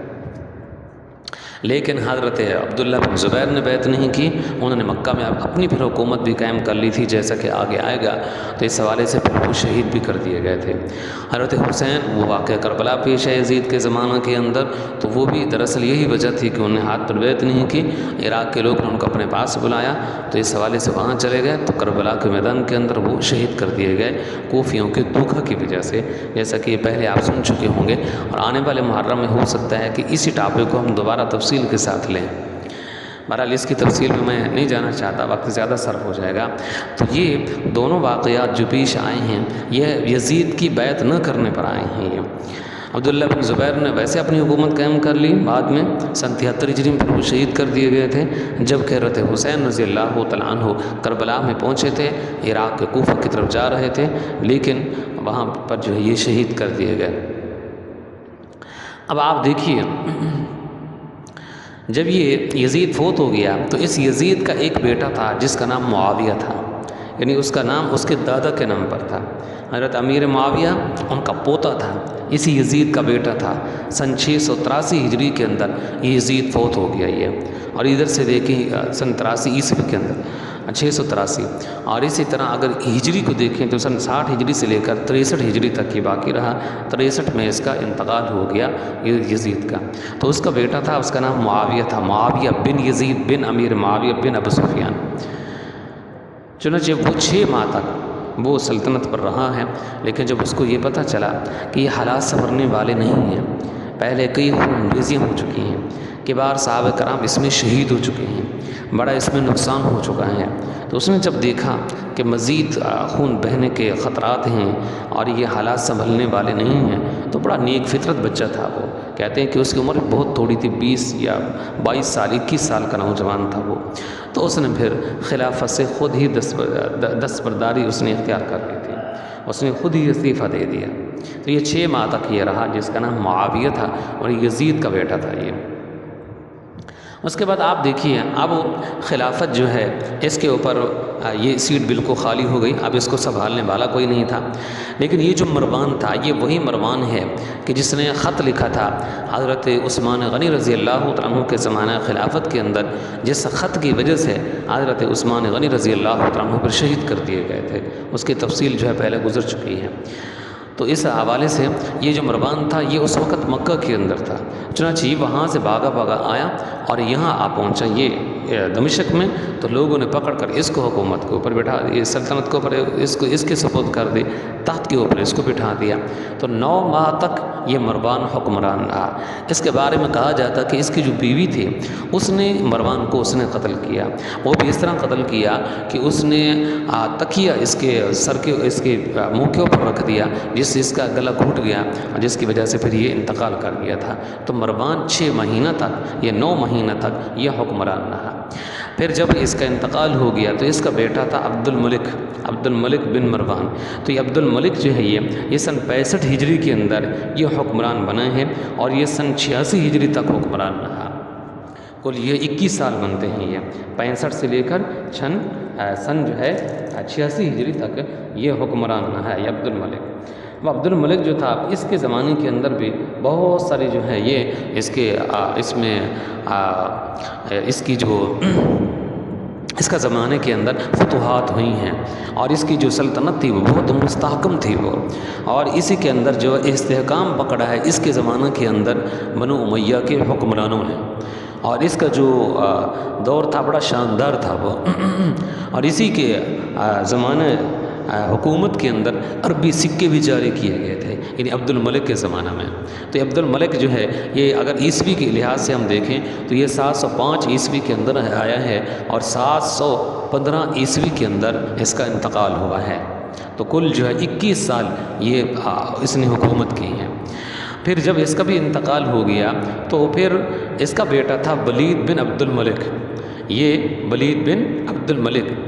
لیکن حضرت عبداللہ بن زبیر نے بیعت نہیں کی، انہوں نے مکہ میں اپنی پھر حکومت بھی قائم کر لی تھی، جیسا کہ آگے آئے گا۔ تو اس حوالے سے پھر وہ شہید بھی کر دیے گئے تھے۔ حضرت حسین، وہ واقعہ کربلا پیش ہے یزید کے زمانہ کے اندر، تو وہ بھی دراصل یہی وجہ تھی کہ انہوں نے ہاتھ پر بیعت نہیں کی، عراق کے لوگ نے ان کو اپنے پاس بلایا تو اس حوالے سے وہاں چلے گئے، تو کربلا کے میدان کے اندر وہ شہید کر دیے گئے کوفیوں کے دھوکہ کی وجہ سے، جیسا کہ پہلے آپ سن چکے ہوں گے، اور آنے والے محرم میں ہو سکتا ہے کہ اسی ٹاپک کو ہم دوبارہ تفصیل کے ساتھ لیں۔ بہرحال اس کی تفصیل میں نہیں جانا چاہتا، وقت زیادہ صرف ہو جائے گا۔ تو یہ دونوں واقعات جو پیش آئے ہیں یہ یزید کی بیعت نہ کرنے پر آئے ہیں۔ یہ عبداللہ بن زبیر نے ویسے اپنی حکومت قائم کر لی، بعد میں سن 73 ہجری میں پھر وہ شہید کر دیے گئے تھے، جب کہ حضرت حسین رضی اللہ تعالیٰ عنہ کربلا میں پہنچے تھے، عراق کے کوفہ کی طرف جا رہے تھے، لیکن وہاں پر جو ہے یہ شہید کر دیے گئے۔ اب آپ دیکھیے، جب یہ یزید فوت ہو گیا تو اس یزید کا ایک بیٹا تھا جس کا نام معاویہ تھا، یعنی اس کا نام اس کے دادا کے نام پر تھا۔ حضرت امیر معاویہ ان کا پوتا تھا، اسی یزید کا بیٹا تھا۔ سن 683 ہجری کے اندر یہ یزید فوت ہو گیا یہ، اور ادھر سے دیکھیں سن 83 عیسوی کے اندر 683، اور اسی طرح اگر ہجری کو دیکھیں تو سن 60 ہجری سے لے کر 63 ہجری تک یہ باقی رہا، 63 میں اس کا انتقال ہو گیا یزید کا۔ تو اس کا بیٹا تھا، اس کا نام معاویہ تھا، معاویہ بن یزید بن امیر معاویہ بن ابو سفیان۔ چنانچہ وہ 6 ماہ تک وہ سلطنت پر رہا ہے، لیکن جب اس کو یہ پتہ چلا کہ یہ حالات سنورنے والے نہیں ہیں، پہلے کئی خون ریزیاں ہو چکی ہیں، کبار صحابہ کرام اس میں شہید ہو چکے ہیں، بڑا اس میں نقصان ہو چکا ہے، تو اس نے جب دیکھا کہ مزید خون بہنے کے خطرات ہیں اور یہ حالات سنبھلنے والے نہیں ہیں، تو بڑا نیک فطرت بچہ تھا وہ، کہتے ہیں کہ اس کی عمر بہت تھوڑی تھی، 20 یا 22 سال 21 سال کا نوجوان تھا وہ، تو اس نے پھر خلافت سے خود ہی دستبرداری اس نے اختیار کر لی تھی، اس نے خود ہی استعفیٰ دے دیا۔ تو یہ 6 ماہ تک یہ رہا، جس کا نام معاویہ تھا اور یزید کا بیٹا تھا یہ۔ اس کے بعد آپ دیکھیے، اب خلافت جو ہے اس کے اوپر یہ سیٹ بالکل خالی ہو گئی، اب اس کو سنبھالنے والا کوئی نہیں تھا، لیکن یہ جو مروان تھا یہ وہی مروان ہے کہ جس نے خط لکھا تھا حضرت عثمان غنی رضی اللہ عنہ کے زمانہ خلافت کے اندر، جس خط کی وجہ سے حضرت عثمان غنی رضی اللہ عنہ پر شہید کر دیے گئے تھے، اس کی تفصیل جو ہے پہلے گزر چکی ہے۔ تو اس حوالے سے یہ جو مروان تھا یہ اس وقت مکہ کے اندر تھا، چنانچہ یہ وہاں سے بھاگا آیا اور یہاں آ پہنچا یہ دمشق میں، تو لوگوں نے پکڑ کر اس کو حکومت کے اوپر بٹھا دیا، سلطنت کے اوپر اس کے سپرد کر دی، تخت کے اوپر اس کو بٹھا دیا۔ تو 9 ماہ تک یہ مروان حکمران رہا۔ اس کے بارے میں کہا جاتا کہ اس کی جو بیوی تھی اس نے مروان کو اس نے قتل کیا، وہ بھی اس طرح قتل کیا کہ اس نے تکیہ اس کے سر کے اس کے منہ کے اوپر رکھ دیا، جس سے اس کا گلا گھٹ گیا، جس کی وجہ سے پھر یہ انتقال کر گیا تھا۔ تو مروان 6 مہینہ تک، یہ 9 مہینہ تک یہ حکمران رہا۔ پھر جب اس کا انتقال ہو گیا تو اس کا بیٹا تھا عبد الملک بن مروان۔ تو یہ عبد الملک جو ہے یہ سن 65 ہجری کے اندر یہ حکمران بنا ہے، اور یہ سن 86 ہجری تک حکمران رہا۔ کل یہ 21 سال بنتے ہیں، یہ 65 سے لے کر سن جو ہے 86 ہجری تک یہ حکمران رہا ہے یہ عبد الملک۔ وہ عبد الملک جو تھا اس کے زمانے کے اندر بھی بہت ساری جو ہے یہ اس کا زمانے کے اندر فتوحات ہوئی ہیں، اور اس کی جو سلطنت تھی وہ بہت مستحکم تھی وہ، اور اسی کے اندر جو استحکام پکڑا ہے اس کے زمانہ کے اندر بنو امیہ کے حکمرانوں نے، اور اس کا جو دور تھا بڑا شاندار تھا وہ، اور اسی کے زمانے حکومت کے اندر عربی سکے بھی جاری کیے گئے تھے، یعنی عبد الملک کے زمانہ میں۔ تو عبد الملک جو ہے یہ اگر عیسوی کے لحاظ سے ہم دیکھیں تو یہ 705 عیسوی کے اندر آیا ہے، اور 715 عیسوی کے اندر اس کا انتقال ہوا ہے۔ تو کل جو ہے 21 سال یہ اس نے حکومت کی ہے۔ پھر جب اس کا بھی انتقال ہو گیا تو پھر اس کا بیٹا تھا ولید بن عبد الملک۔ یہ ولید بن عبد الملک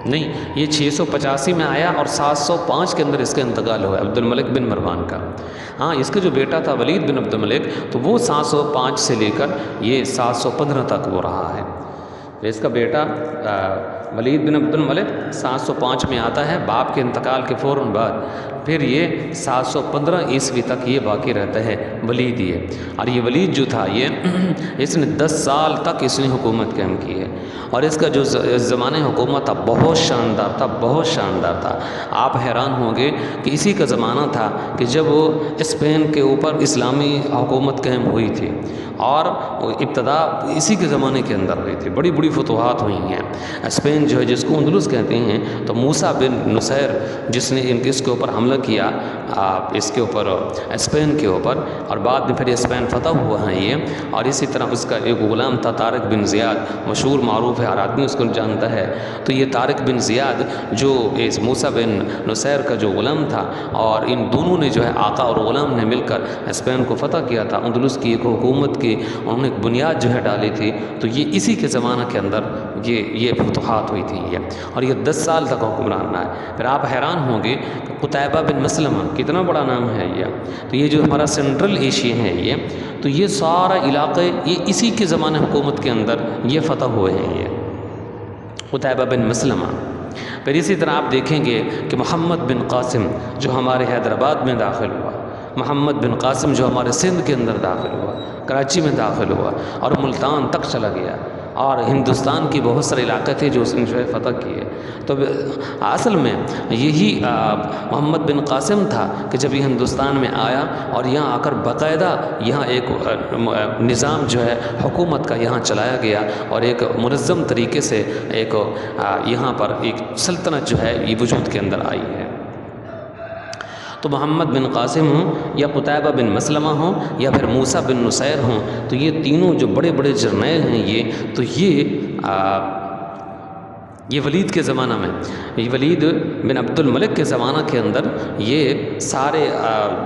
نہیں، یہ 685 میں آیا اور 705 کے اندر اس کا انتقال ہوا عبد الملک بن مروان کا۔ ہاں، اس کا جو بیٹا تھا ولید بن عبد الملک تو وہ 705 سے لے کر یہ 715 تک وہ رہا ہے۔ اس کا بیٹا ولید بن عبد الملک 705 میں آتا ہے باپ کے انتقال کے فوراً بعد، پھر یہ 715 عیسوی تک یہ باقی رہتا ہے ولید یہ، اور یہ ولید جو تھا یہ اس نے 10 سال تک اس نے حکومت قائم کی ہے، اور اس کا جو زمانہ حکومت تھا بہت شاندار تھا، بہت شاندار تھا۔ آپ حیران ہوں گے کہ اسی کا زمانہ تھا کہ جب وہ اسپین کے اوپر اسلامی حکومت قائم ہوئی تھی، اور ابتدا اسی کے زمانے کے اندر ہوئی تھی، بڑی بڑی فتوحات ہوئی ہیں۔ اسپین جو ہے جس کو اندلس کہتے ہیں، تو موسیٰ بن نصیر جس نے اس کے اوپر حملہ حملہ کیا اس کے اوپر اسپین کے اوپر، اور بعد میں پھر اسپین فتح ہوا ہے یہ، اور اسی طرح اس کا ایک غلام تھا طارق بن زیاد، مشہور معروف ہے، ہر آدمی اس کو جانتا ہے۔ تو یہ طارق بن زیاد جو اس موسیٰ بن نصیر کا جو غلام تھا، اور ان دونوں نے جو ہے آقا اور غلام نے مل کر اسپین کو فتح کیا تھا، اندلس کی ایک حکومت کی انہوں نے ایک بنیاد جو ہے ڈالی تھی۔ تو یہ اسی کے زمانہ کے اندر یہ فتوحات ہوئی تھی یہ، اور یہ 10 سال تک حکمران رہا ہے۔ پھر آپ حیران ہوں گے کہ قتیبہ بن مسلمہ کتنا بڑا نام ہے یہ، تو یہ جو ہمارا سینٹرل ایشیا ہے یہ، تو یہ سارا علاقے یہ اسی کے زمانے حکومت کے اندر یہ فتح ہوئے ہیں یہ قتیبہ بن مسلمہ۔ پھر اسی طرح آپ دیکھیں گے کہ محمد بن قاسم جو ہمارے حیدرآباد میں داخل ہوا، محمد بن قاسم جو ہمارے سندھ کے اندر داخل ہوا، کراچی میں داخل ہوا اور ملتان تک چلا گیا، اور ہندوستان کی بہت سارے علاقے تھے جو اس نے جو ہے فتح کیے۔ تو اصل میں یہی محمد بن قاسم تھا کہ جب یہ ہندوستان میں آیا اور یہاں آ کر باقاعدہ یہاں ایک نظام جو ہے حکومت کا یہاں چلایا گیا، اور ایک منظم طریقے سے ایک یہاں پر ایک سلطنت جو ہے یہ وجود کے اندر آئی ہے۔ تو محمد بن قاسم ہوں یا قتیبہ بن مسلمہ ہوں یا پھر موسیٰ بن نصیر ہوں، تو یہ تینوں جو بڑے بڑے جرنیل ہیں تو یہ ولید کے زمانہ میں، یہ ولید بن عبد الملک کے زمانہ کے اندر یہ سارے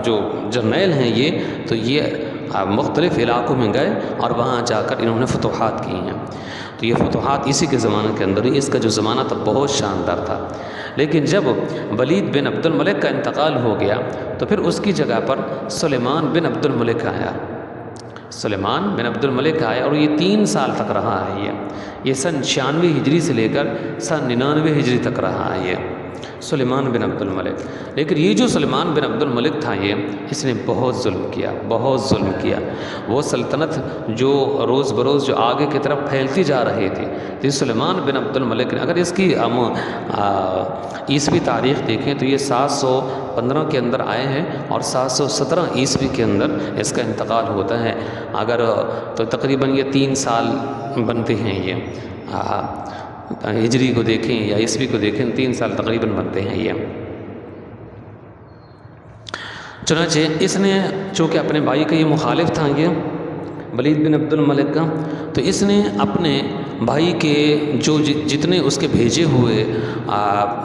جو جرنیل ہیں تو یہ مختلف علاقوں میں گئے اور وہاں جا کر انہوں نے فتوحات کی ہیں۔ تو یہ فتوحات اسی کے زمانے کے اندر، اس کا جو زمانہ تھا بہت شاندار تھا۔ لیکن جب ولید بن عبد الملک کا انتقال ہو گیا تو پھر اس کی جگہ پر سلیمان بن عبد الملک آیا، سلیمان بن عبد الملک آیا، اور یہ 3 سال تک رہا ہے یہ سن 96 ہجری سے لے کر سن 99 ہجری تک رہا ہے یہ سلیمان بن عبد الملک۔ لیکن یہ جو سلیمان بن عبد الملک تھا اس نے بہت ظلم کیا، بہت ظلم کیا۔ وہ سلطنت جو روز بروز جو آگے کی طرف پھیلتی جا رہی تھی، تو سلیمان بن عبد الملک نے، اگر اس کی ہم عیسوی تاریخ دیکھیں تو یہ 715 کے اندر آئے ہیں اور 717 عیسوی کے اندر اس کا انتقال ہوتا ہے۔ اگر تو تقریباً یہ 3 سال بنتے ہیں یہ ہجری کو دیکھیں یا عیسوی کو دیکھیں 3 سال تقریباً بنتے ہیں یہ۔ چنانچہ اس نے چونکہ اپنے بھائی کا یہ مخالف تھا ولید بن عبد الملک کا، تو اس نے اپنے بھائی کے جو جتنے اس کے بھیجے ہوئے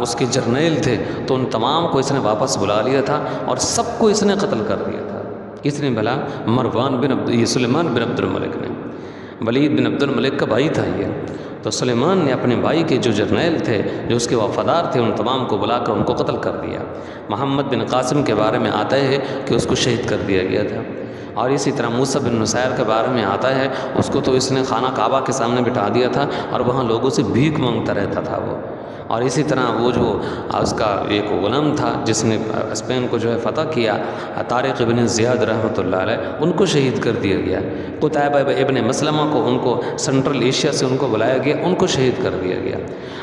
اس کے جرنیل تھے تو ان تمام کو اس نے واپس بلا لیا تھا اور سب کو اس نے قتل کر دیا تھا۔ کس نے بھلا؟ سلیمان بن عبد الملک نے، ولید بن عبد الملک کا بھائی تھا یہ۔ تو سلیمان نے اپنے بھائی کے جو جرنیل تھے جو اس کے وفادار تھے ان تمام کو بلا کر ان کو قتل کر دیا۔ محمد بن قاسم کے بارے میں آتا ہے کہ اس کو شہید کر دیا گیا تھا، اور اسی طرح موسیٰ بن نصیر کے بارے میں آتا ہے اس کو تو اس نے خانہ کعبہ کے سامنے بٹھا دیا تھا اور وہاں لوگوں سے بھیک مانگتا رہتا تھا وہ۔ اور اسی طرح وہ جو اس کا ایک غلام تھا جس نے اسپین کو جو ہے فتح کیا، طارق بن زیاد رحمۃ اللہ علیہ، ان کو شہید کر دیا گیا۔ قتیبہ ابن مسلمہ کو ان کو سنٹرل ایشیا سے ان کو بلایا گیا، ان کو شہید کر دیا گیا۔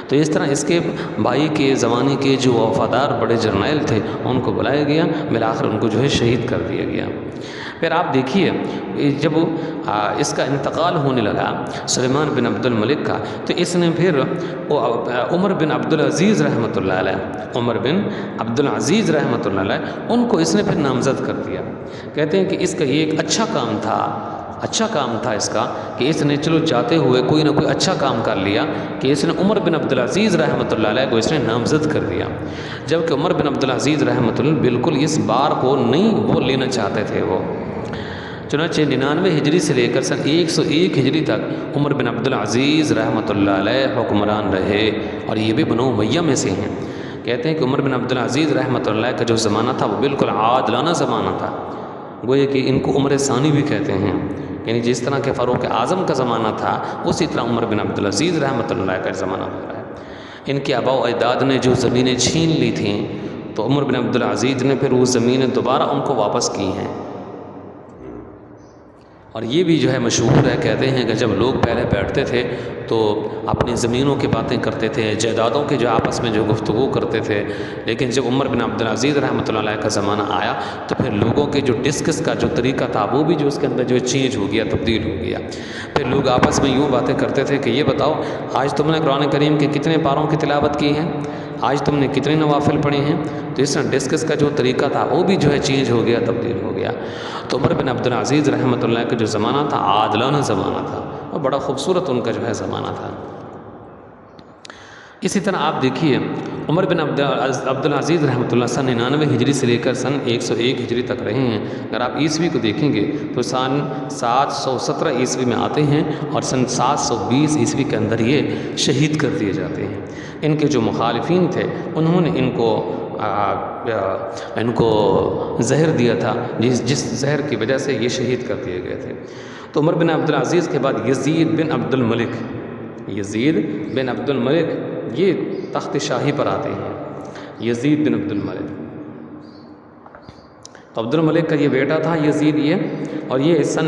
تو اس طرح اس کے بھائی کے زمانے کے جو وفادار بڑے جرنیل تھے ان کو بلایا گیا، بالآخر ان کو جو ہے شہید کر دیا گیا۔ پھر آپ دیکھیے جب اس کا انتقال ہونے لگا سلیمان بن عبد الملک کا، تو اس نے پھر عمر بن عبد العزیز رحمۃ اللہ علیہ، عمر بن عبد العزیز رحمۃ اللہ علیہ، ان کو اس نے پھر نامزد کر دیا۔ کہتے ہیں کہ اس کا یہ ایک اچھا کام تھا اس کا کہ اس نے چلو جاتے ہوئے کوئی نہ کوئی اچھا کام کر لیا کہ اس نے عمر بن عبد العزیز رحمۃ اللہ علیہ کو اس نے نامزد کر دیا، جبکہ عمر بن عبد العزیز رحمۃ اللہ بالکل اس بار کو نہیں وہ لینا چاہتے تھے وہ۔ چنانچہ 99 ہجری سے لے کر سن 101 ہجری تک عمر بن عبد العزیز رحمۃ اللہ علیہ حکمران رہے، اور یہ بھی بنو امیہ میں سے ہیں۔ کہتے ہیں کہ عمر بن عبد العزیز رحمۃ اللہ کا جو زمانہ تھا وہ بالکل عادلانہ زمانہ تھا، گویا کہ ان کو عمر ثانی بھی کہتے ہیں، یعنی جس طرح کہ فاروق اعظم کا زمانہ تھا اسی طرح عمر بن عبد العزیز رحمۃ اللہ کا زمانہ ہو رہا ہے۔ ان کے آباء و اجداد نے جو زمینیں چھین لی تھیں تو عمر بن عبد العزیز نے پھر وہ زمینیں دوبارہ ان کو واپس کی ہیں، اور یہ بھی جو ہے مشہور ہے، کہتے ہیں کہ جب لوگ پہلے بیٹھتے تھے تو اپنی زمینوں کی باتیں کرتے تھے، جائیدادوں کے جو آپس میں جو گفتگو کرتے تھے، لیکن جب عمر بن عبد العزیز رحمۃ اللہ علیہ کا زمانہ آیا تو پھر لوگوں کے جو ڈسکس کا جو طریقہ تھا وہ بھی جو اس کے اندر جو چینج ہو گیا، تبدیل ہو گیا۔ پھر لوگ آپس میں یوں باتیں کرتے تھے کہ یہ بتاؤ آج تم نے قرآن کریم کے کتنے پاروں کی تلاوت کی ہے؟ آج تم نے کتنے نوافل پڑھے ہیں؟ تو اس طرح ڈسکس کا جو طریقہ تھا وہ بھی جو ہے چینج ہو گیا، تبدیل ہو گیا۔ تو عمر بن عبدالعزیز رحمۃ اللہ کا جو زمانہ تھا عادلانہ زمانہ تھا اور بڑا خوبصورت ان کا جو ہے زمانہ تھا۔ اسی طرح آپ دیکھیے عمر بن عبدالعزیز رحمۃ اللہ سن 99 ہجری سے لے کر سن 101 ہجری تک رہے ہیں۔ اگر آپ عیسوی کو دیکھیں گے تو سن 717 عیسوی میں آتے ہیں اور سن 720 عیسوی کے اندر یہ شہید کر دیے جاتے ہیں۔ ان کے جو مخالفین تھے انہوں نے ان کو زہر دیا تھا، جس زہر کی وجہ سے یہ شہید کر دیے گئے تھے۔ تو عمر بن عبدالعزیز کے بعد یزید بن عبد الملک یہ تخت شاہی پر آتے ہیں۔ یزید بن عبد الملک، تو عبد الملک کا یہ بیٹا تھا یزید یہ، اور یہ سن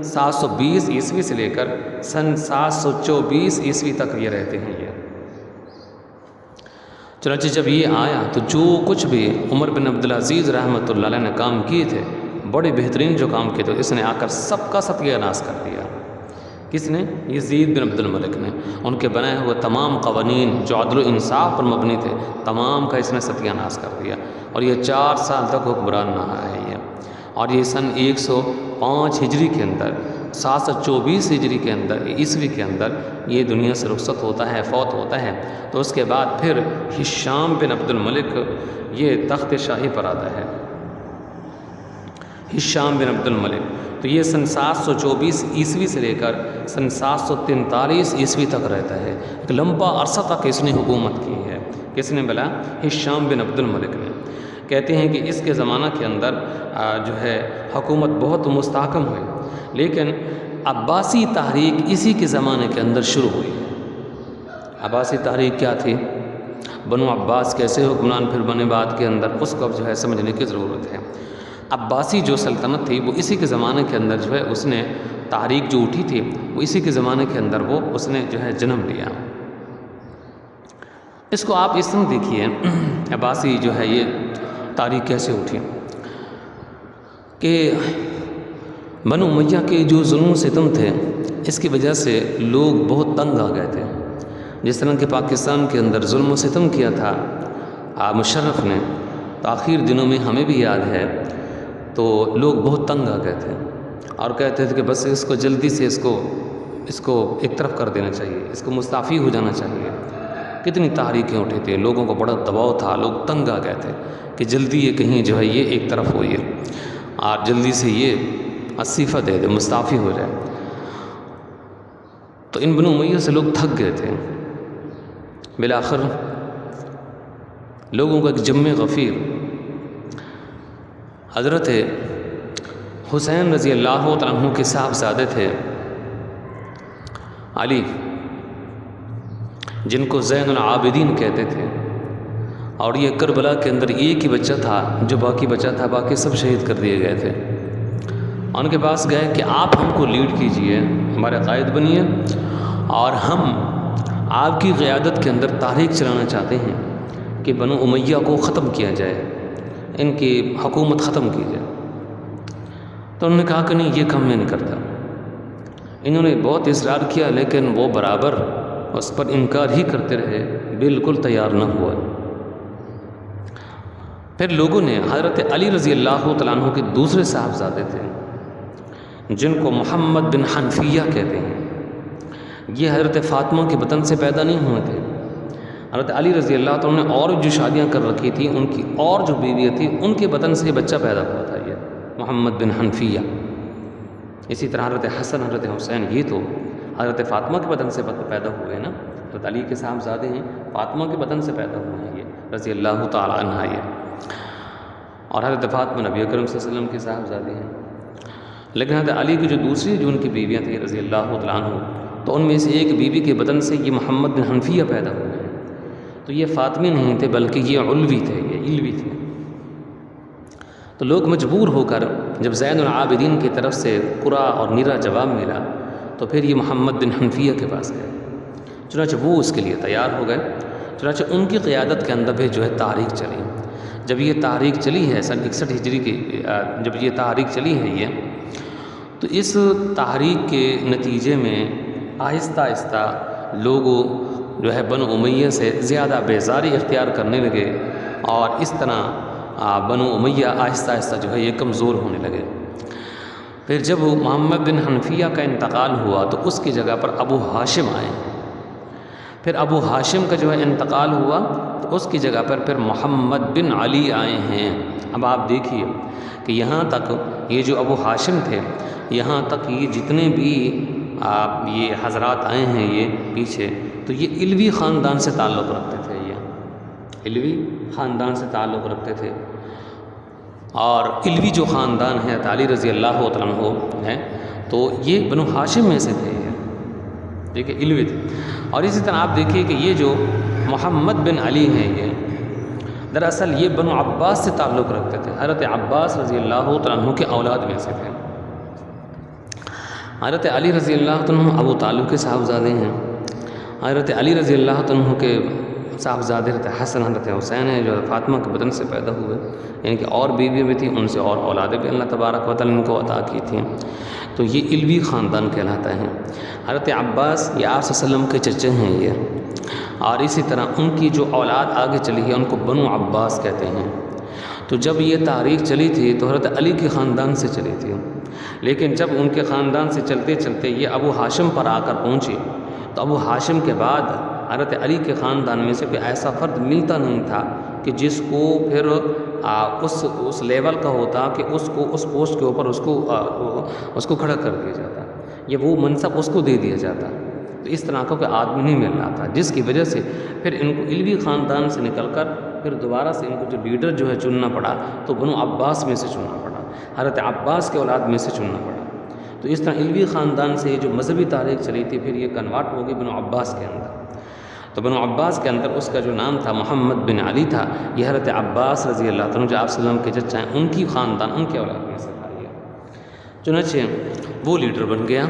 720 عیسوی سے لے کر سن 724 عیسوی تک یہ رہتے ہیں یہ۔ چنانچہ جب یہ آیا تو جو کچھ بھی عمر بن عبدالعزیز رحمۃ اللہ علیہ نے کام کیے تھے، بڑے بہترین جو کام کیے تھے، اس نے آ کر سب کا ستیہ ناش کر دیا۔ کس نے؟ یزید بن عبد الملک نے۔ ان کے بنائے ہوئے تمام قوانین جو عدل و انصاف پر مبنی تھے، تمام کا اس نے ستیہ ناش کر دیا، اور یہ 4 سال تک حکمران رہا ہے یہ۔ اور یہ سن 105 ہجری کے اندر، 724 ہجری کے اندر، عیسوی کے اندر یہ دنیا سے رخصت ہوتا ہے، فوت ہوتا ہے۔ تو اس کے بعد پھر ہشام بن عبد الملک یہ تخت شاہی پر آتا ہے۔ ہشام بن عبد الملک تو یہ سن 724 عیسوی سے لے کر سن 743 عیسوی تک رہتا ہے۔ ایک لمبا عرصہ تک اس نے حکومت کی ہے۔ کس نے بلا؟ ہشام بن عبد الملک نے۔ کہتے ہیں کہ اس کے زمانہ کے اندر جو ہے حکومت بہت مستحکم ہوئی، لیکن عباسی تحریک اسی کے زمانے کے اندر شروع ہوئی۔ عباسی تحریک کیا تھی؟ بنو عباس کیسے حکمران پھر بنے بعد کے اندر، اس کو اب جو ہے سمجھنے کی ضرورت ہے۔ عباسی جو سلطنت تھی وہ اسی کے زمانے کے اندر جو ہے اس نے تحریک جو اٹھی تھی وہ اسی کے زمانے کے اندر وہ اس نے جو ہے جنم لیا۔ اس کو آپ اس طرح دیکھیے عباسی جو ہے یہ تحریک کیسے اٹھی کہ بنو امیہ کے جو ظلم و ستم تھے اس کی وجہ سے لوگ بہت تنگ آ گئے تھے۔ جس طرح کہ پاکستان کے اندر ظلم و ستم کیا تھا مشرف نے، تو آخر دنوں میں ہمیں بھی یاد ہے، تو لوگ بہت تنگ آ گئے تھے اور کہتے تھے کہ بس اس کو جلدی سے اس کو ایک طرف کر دینا چاہیے، اس کو مستعفی ہو جانا چاہیے۔ کتنی تحریکیں اٹھی تھیں، لوگوں کو بڑا دباؤ تھا، لوگ تنگ آ گئے تھے کہ جلدی یہ کہیں جو ہے یہ ایک طرف ہو یہ، اور جلدی سے یہ استعفی دے دے، مستعفی ہو جائے۔ تو ان بنو امیہ سے لوگ تھک گئے تھے۔ بالآخر لوگوں کا ایک جم غفیر حضرت حسین رضی اللہ عنہ کے صاحبزادے تھے علی، جن کو زین العابدین کہتے تھے، اور یہ کربلا کے اندر ایک ہی بچہ تھا جو باقی بچا تھا، باقی سب شہید کر دیے گئے تھے۔ ان کے پاس گئے کہ آپ ہم کو لیڈ کیجئے، ہمارے قائد بنیے، اور ہم آپ کی قیادت کے اندر تحریک چلانا چاہتے ہیں کہ بنو امیہ کو ختم کیا جائے، ان کی حکومت ختم کی جائے۔ تو انہوں نے کہا کہ نہیں، یہ کام میں نہیں کرتا۔ انہوں نے بہت اصرار کیا لیکن وہ برابر اس پر انکار ہی کرتے رہے، بالکل تیار نہ ہوا۔ پھر لوگوں نے حضرت علی رضی اللہ تعالیٰ عنہ کے دوسرے صاحبزادے تھے جن کو محمد بن حنفیہ کہتے ہیں، یہ حضرت فاطمہ کے بطن سے پیدا نہیں ہوئے تھے۔ حضرت علی رضی اللہ تعالیٰ نے اور جو شادیاں کر رکھی تھیں، ان کی اور جو بیویاں تھیں ان کے بطن سے بچہ پیدا ہوا تھا، یہ محمد بن حنفیہ۔ اسی طرح حضرت حسن، حضرت حسین، یہ تو حضرت فاطمہ کے بطن سے پیدا ہوئے ہیں نا، حضرت علی کے صاحبزادے ہیں، فاطمہ کے بطن سے پیدا ہوئے ہیں یہ رضی اللہ تعالیٰ عنہ یہ، اور حضرت فاطمہ نبی اکرم صلی اللہ علیہ وسلم کے صاحبزادے ہیں۔ لیکن حضرت علی کی جو دوسری جو ان کی بیویاں تھیں رضی اللہ تعالیٰ عنہ، تو ان میں سے ایک بیوی کے بدن سے یہ محمد بن حنفیہ پیدا ہوئے ہیں۔ تو یہ فاطمی نہیں تھے بلکہ یہ علوی تھے، یہ علوی تھے۔ تو لوگ مجبور ہو کر جب زین العابدین کی طرف سے پورا اور نیرا جواب ملا تو پھر یہ محمد بن حنفیہ کے پاس گئے، چنانچہ وہ اس کے لیے تیار ہو گئے۔ چنانچہ ان کی قیادت کے اندر بھی جو ہے تحریک چلی۔ جب یہ تحریک چلی ہے سن 61 ہجری کی، جب یہ تحریک چلی ہے یہ، تو اس تحریک کے نتیجے میں آہستہ آہستہ لوگوں جو ہے بنو امیہ سے زیادہ بیزاری اختیار کرنے لگے، اور اس طرح بنو امیہ آہستہ آہستہ جو ہے یہ کمزور ہونے لگے۔ پھر جب محمد بن حنفیہ کا انتقال ہوا تو اس کی جگہ پر ابو ہاشم آئے۔ پھر ابو ہاشم کا جو ہے انتقال ہوا تو اس کی جگہ پر پھر محمد بن علی آئے ہیں۔ اب آپ دیکھیے کہ یہاں تک یہ جو ابو ہاشم تھے، یہاں تک یہ جتنے بھی یہ حضرات آئے ہیں یہ پیچھے، تو یہ علوی خاندان سے تعلق رکھتے تھے، یہ علوی خاندان سے تعلق رکھتے تھے۔ اور علوی جو خاندان ہے علی رضی اللہ تعالیٰ عنہ ہے، تو یہ بنو ہاشم میں سے تھے، ٹھیک ہے، علوی تھے۔ اور اسی طرح آپ دیکھیے کہ یہ جو محمد بن علی ہیں، یہ دراصل یہ بنو عباس سے تعلق رکھتے تھے، حضرت عباس رضی اللہ تعالیٰ عنہ کے اولاد میں سے تھے۔ حضرت علی رضی اللہ تعالیٰ عنہ ابو طالب کے صاحبزادے ہیں۔ حضرت علی رضی اللہ تعالیٰ عنہ کے صاحبزادے حضرت حسن حضرت حسین ہیں جو فاطمہ کے بدن سے پیدا ہوئے، یعنی کہ اور بیویاں بھی تھیں، ان سے اور اولادیں بھی اللہ تبارک و تعالیٰ ان کو عطا کی تھیں، تو یہ علوی خاندان کہلاتا ہے۔ حضرت عباس یہ آپ صلی اللہ علیہ وسلم کے چچے ہیں یہ، اور اسی طرح ان کی جو اولاد آگے چلی ہے ان کو بنو عباس کہتے ہیں۔ تو جب یہ تاریخ چلی تھی تو حضرت علی کے خاندان سے چلی تھی، لیکن جب ان کے خاندان سے چلتے چلتے یہ ابو ہاشم پر آ کر پہنچی تو ابو ہاشم کے بعد حضرت علی کے خاندان میں سے کوئی ایسا فرد ملتا نہیں تھا کہ جس کو پھر اس لیول کا ہوتا کہ اس کو اس پوسٹ کے اوپر اس کو کھڑا کر دیا جاتا، یا وہ منصب اس کو دے دیا جاتا۔ تو اس طرح کا کوئی آدمی نہیں مل رہا تھا، جس کی وجہ سے پھر ان کو علوی خاندان سے نکل کر پھر دوبارہ سے ان کو جو لیڈر جو ہے چننا پڑا تو بنو عباس میں سے چننا پڑا، حضرت عباس کے اولاد میں سے چننا پڑا۔ تو اس طرح علوی خاندان سے جو مذہبی تاریخ چلی تھی پھر یہ کنورٹ ہو گئی بنو عباس کے اندر۔ تو بنو عباس کے اندر اس کا جو نام تھا محمد بن علی تھا، یہ حضرت عباس رضی اللہ عنہ جو آپ صلی اللہ علیہ وسلم کے چچا ہیں ان کی خاندان، ان کے اولاد میں سے تھا یہ۔ چنانچہ وہ لیڈر بن گیا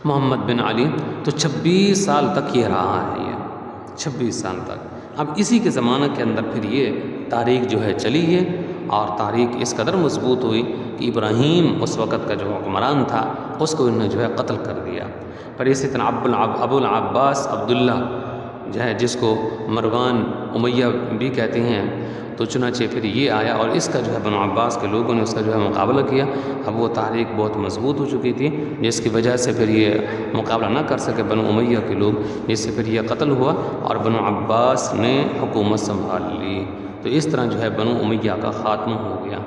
محمد بن علی، تو 26 سال تک یہ رہا ہے، یہ 26 سال تک۔ اب اسی کے زمانہ کے اندر پھر یہ تاریخ جو ہے چلی ہے، اور تاریخ اس قدر مضبوط ہوئی کہ ابراہیم اس وقت کا جو حکمران تھا اس کو انہوں نے جو ہے قتل کر دیا۔ پھر اسی طرح ابو العباس عبداللہ جو ہے جس کو مروان امیہ بھی کہتے ہیں، تو چنانچہ پھر یہ آیا اور اس کا جو ہے بنو عباس کے لوگوں نے اس کا جو ہے مقابلہ کیا۔ اب وہ تاریخ بہت مضبوط ہو چکی تھی جس کی وجہ سے پھر یہ مقابلہ نہ کر سکے بنو امیہ کے لوگ، جس سے پھر یہ قتل ہوا اور بنو عباس نے حکومت سنبھال لی۔ تو اس طرح جو ہے بنو امیہ کا خاتمہ ہو گیا۔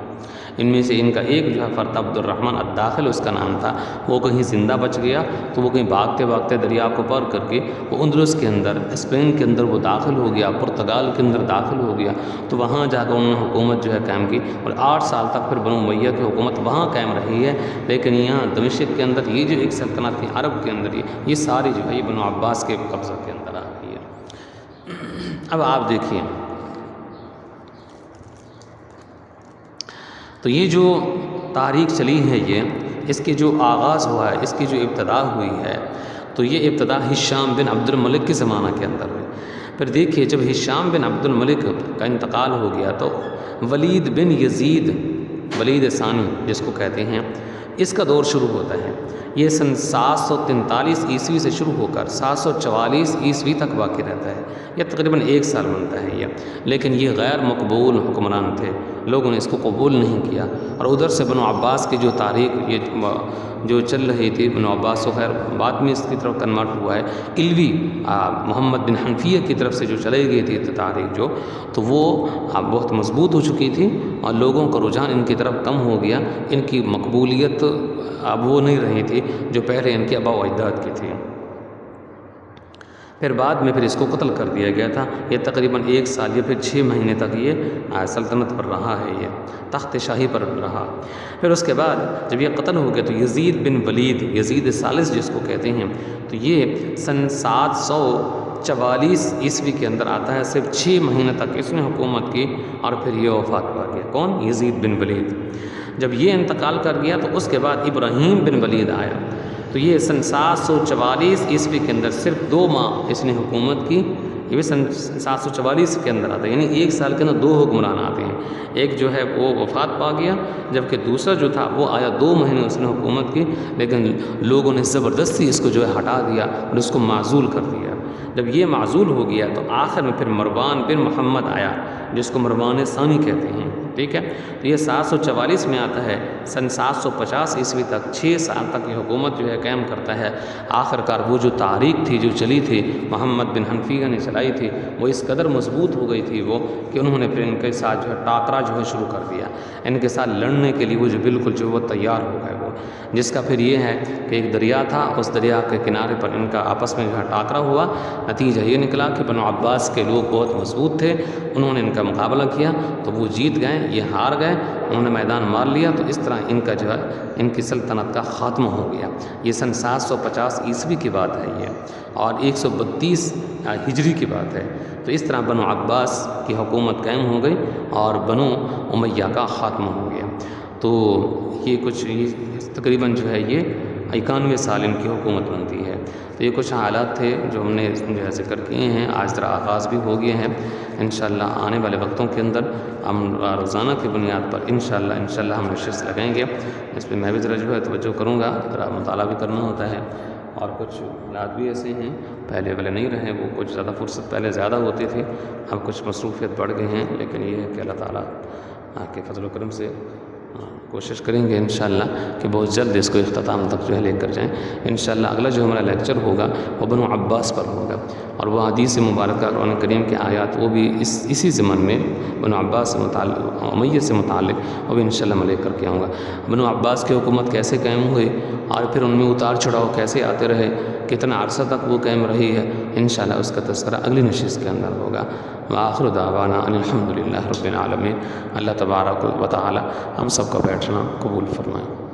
ان میں سے ان کا ایک جو ہے فرد عبد الرحمن الداخل اس کا نام تھا، وہ کہیں زندہ بچ گیا، تو وہ کہیں بھاگتے بھاگتے دریا کو پار کر کے وہ اندلس کے اندر، اسپین کے اندر وہ داخل ہو گیا، پرتگال کے اندر داخل ہو گیا، تو وہاں جا کر انہوں نے حکومت جو ہے قائم کی، اور 8 سال تک پھر بنو امیہ کی حکومت وہاں قائم رہی ہے۔ لیکن یہاں دمشق کے اندر یہ جو ایک سلطنت تھی عرب کے اندر، یہ ساری جو ہے یہ بنو عباس کے قبضہ کے اندر آ گئی ہے۔ اب آپ دیکھیے تو یہ جو تاریخ چلی ہے اس کے جو آغاز ہوا ہے، اس کی جو ابتدا ہوئی ہے، تو یہ ابتدا ہشام بن عبد الملک کے زمانہ کے اندر ہوئی۔ پھر دیکھیے جب ہشام بن عبد الملک کا انتقال ہو گیا تو ولید بن یزید، ولید ثانی جس کو کہتے ہیں، اس کا دور شروع ہوتا ہے۔ یہ سن 743 عیسوی سے شروع ہو کر 744 عیسوی تک باقی رہتا ہے، یہ تقریباً 1 سال بنتا ہے یہ، لیکن یہ غیر مقبول حکمران تھے، لوگوں نے اس کو قبول نہیں کیا۔ اور ادھر سے بنو عباس کی جو تاریخ یہ جو چل رہی تھی، بنو عباس و خیر بعد میں اس کی طرف کنورٹ ہوا ہے، علوی محمد بن حنفیہ کی طرف سے جو چلی گئی تھی تاریخ جو، تو وہ بہت مضبوط ہو چکی تھی اور لوگوں کا رجحان ان کی طرف کم ہو گیا، ان کی مقبولیت اب وہ نہیں رہی تھی جو پہلے ان کے آباء و اجداد کی تھی۔ پھر بعد میں پھر اس کو قتل کر دیا گیا تھا۔ یہ تقریباً 1 سال یا پھر 6 مہینے تک یہ سلطنت پر رہا ہے، یہ تخت شاہی پر رہا۔ پھر اس کے بعد جب یہ قتل ہو گیا تو یزید بن ولید، یزید ثالث جس کو کہتے ہیں، تو یہ سن 744 عیسوی کے اندر آتا ہے، صرف 6 مہینے تک اس نے حکومت کی اور پھر یہ وفات پا گیا۔ کون؟ یزید بن ولید۔ جب یہ انتقال کر گیا تو اس کے بعد ابراہیم بن ولید آیا، تو یہ سن 744 عیسوی کے اندر صرف 2 ماہ اس نے حکومت کی۔ یہ بھی سن 744 کے اندر آتا ہے، یعنی 1 سال کے اندر 2 حکمران آتے ہیں۔ ایک جو ہے وہ وفات پا گیا، جبکہ دوسرا جو تھا وہ آیا 2 مہینے اس نے حکومت کی، لیکن لوگوں نے زبردستی اس کو جو ہے ہٹا دیا اور اس کو معزول کر دیا۔ جب یہ معزول ہو گیا تو آخر میں پھر مروان بن محمد آیا جس کو مروان ثانی کہتے ہیں، ٹھیک ہے۔ تو یہ 744 میں آتا ہے، سن 750 عیسوی تک 6 سال تک یہ حکومت جو ہے قائم کرتا ہے۔ آخر کار وہ جو تحریک تھی جو چلی تھی محمد بن حنفیہ نے چلائی تھی، وہ اس قدر مضبوط ہو گئی تھی وہ کہ انہوں نے پھر ان کے ساتھ جو ہے ٹاکرا جو ہے شروع کر دیا، ان کے ساتھ لڑنے کے لیے وہ جو بالکل جو وہ تیار ہو گئے وہ، جس کا پھر یہ ہے کہ ایک دریا تھا، اس دریا کے کنارے پر ان کا آپس میں جو ہے ٹاکرا ہوا۔ نتیجہ یہ نکلا کہ بنو عباس کے لوگ بہت مضبوط تھے، انہوں نے ان کا مقابلہ کیا تو وہ جیت گئے، یہ ہار گئے، انہوں نے میدان مار لیا، تو اس طرح ان کا جو ہے ان کی سلطنت کا خاتمہ ہو گیا۔ یہ سن 750 عیسوی کی بات ہے یہ، اور 132 ہجری کی بات ہے۔ تو اس طرح بنو عباس کی حکومت قائم ہو گئی اور بنو امیہ کا خاتمہ ہو گیا۔ تو یہ کچھ تقریباً جو ہے یہ 91 سال ان کی حکومت بنتی ہے۔ تو یہ کچھ حالات تھے جو ہم نے جو ہے ذکر کیے ہیں، آج ذرا آغاز بھی ہو گئے ہیں۔ انشاءاللہ آنے والے وقتوں کے اندر ہم روزانہ کی بنیاد پر انشاءاللہ ہم نشست لگائیں گے۔ اس پہ میں بھی ذرا جو ہے توجہ کروں گا، ذرا مطالعہ بھی کرنا ہوتا ہے، اور کچھ حالات بھی ایسے ہیں پہلے والے نہیں رہے، وہ کچھ زیادہ فرصت پہلے زیادہ ہوتی تھی، اب کچھ مصروفیت بڑھ گئی ہیں، لیکن یہ ہے کہ اللہ تعالیٰ کے فضل و کرم سے کوشش کریں گے انشاءاللہ کہ بہت جلد اس کو اختتام تک جو ہے لے کر جائیں۔ انشاءاللہ اگلا جو ہمارا لیکچر ہوگا وہ بنو عباس پر ہوگا، اور وہ حدیث مبارکہ قرآن کریم کے آیات وہ بھی اسی ضمن میں بنو عباس سے متعلق، امیہ سے متعلق، وہ بھی انشاءاللہ میں لے کر کے آؤں گا۔ بنو عباس کی حکومت کیسے قائم ہوئی اور پھر ان میں اتار چڑھاؤ کیسے آتے رہے، کتنا عرصہ تک وہ قائم رہی ہے، انشاءاللہ اس کا تذکرہ اگلی نشست کے اندر ہوگا۔ وآخر دعوانا ان الحمدللہ رب العالمین۔ اللہ تبارک و تعالی ہم سب کا بیٹھنا قبول فرمائیں۔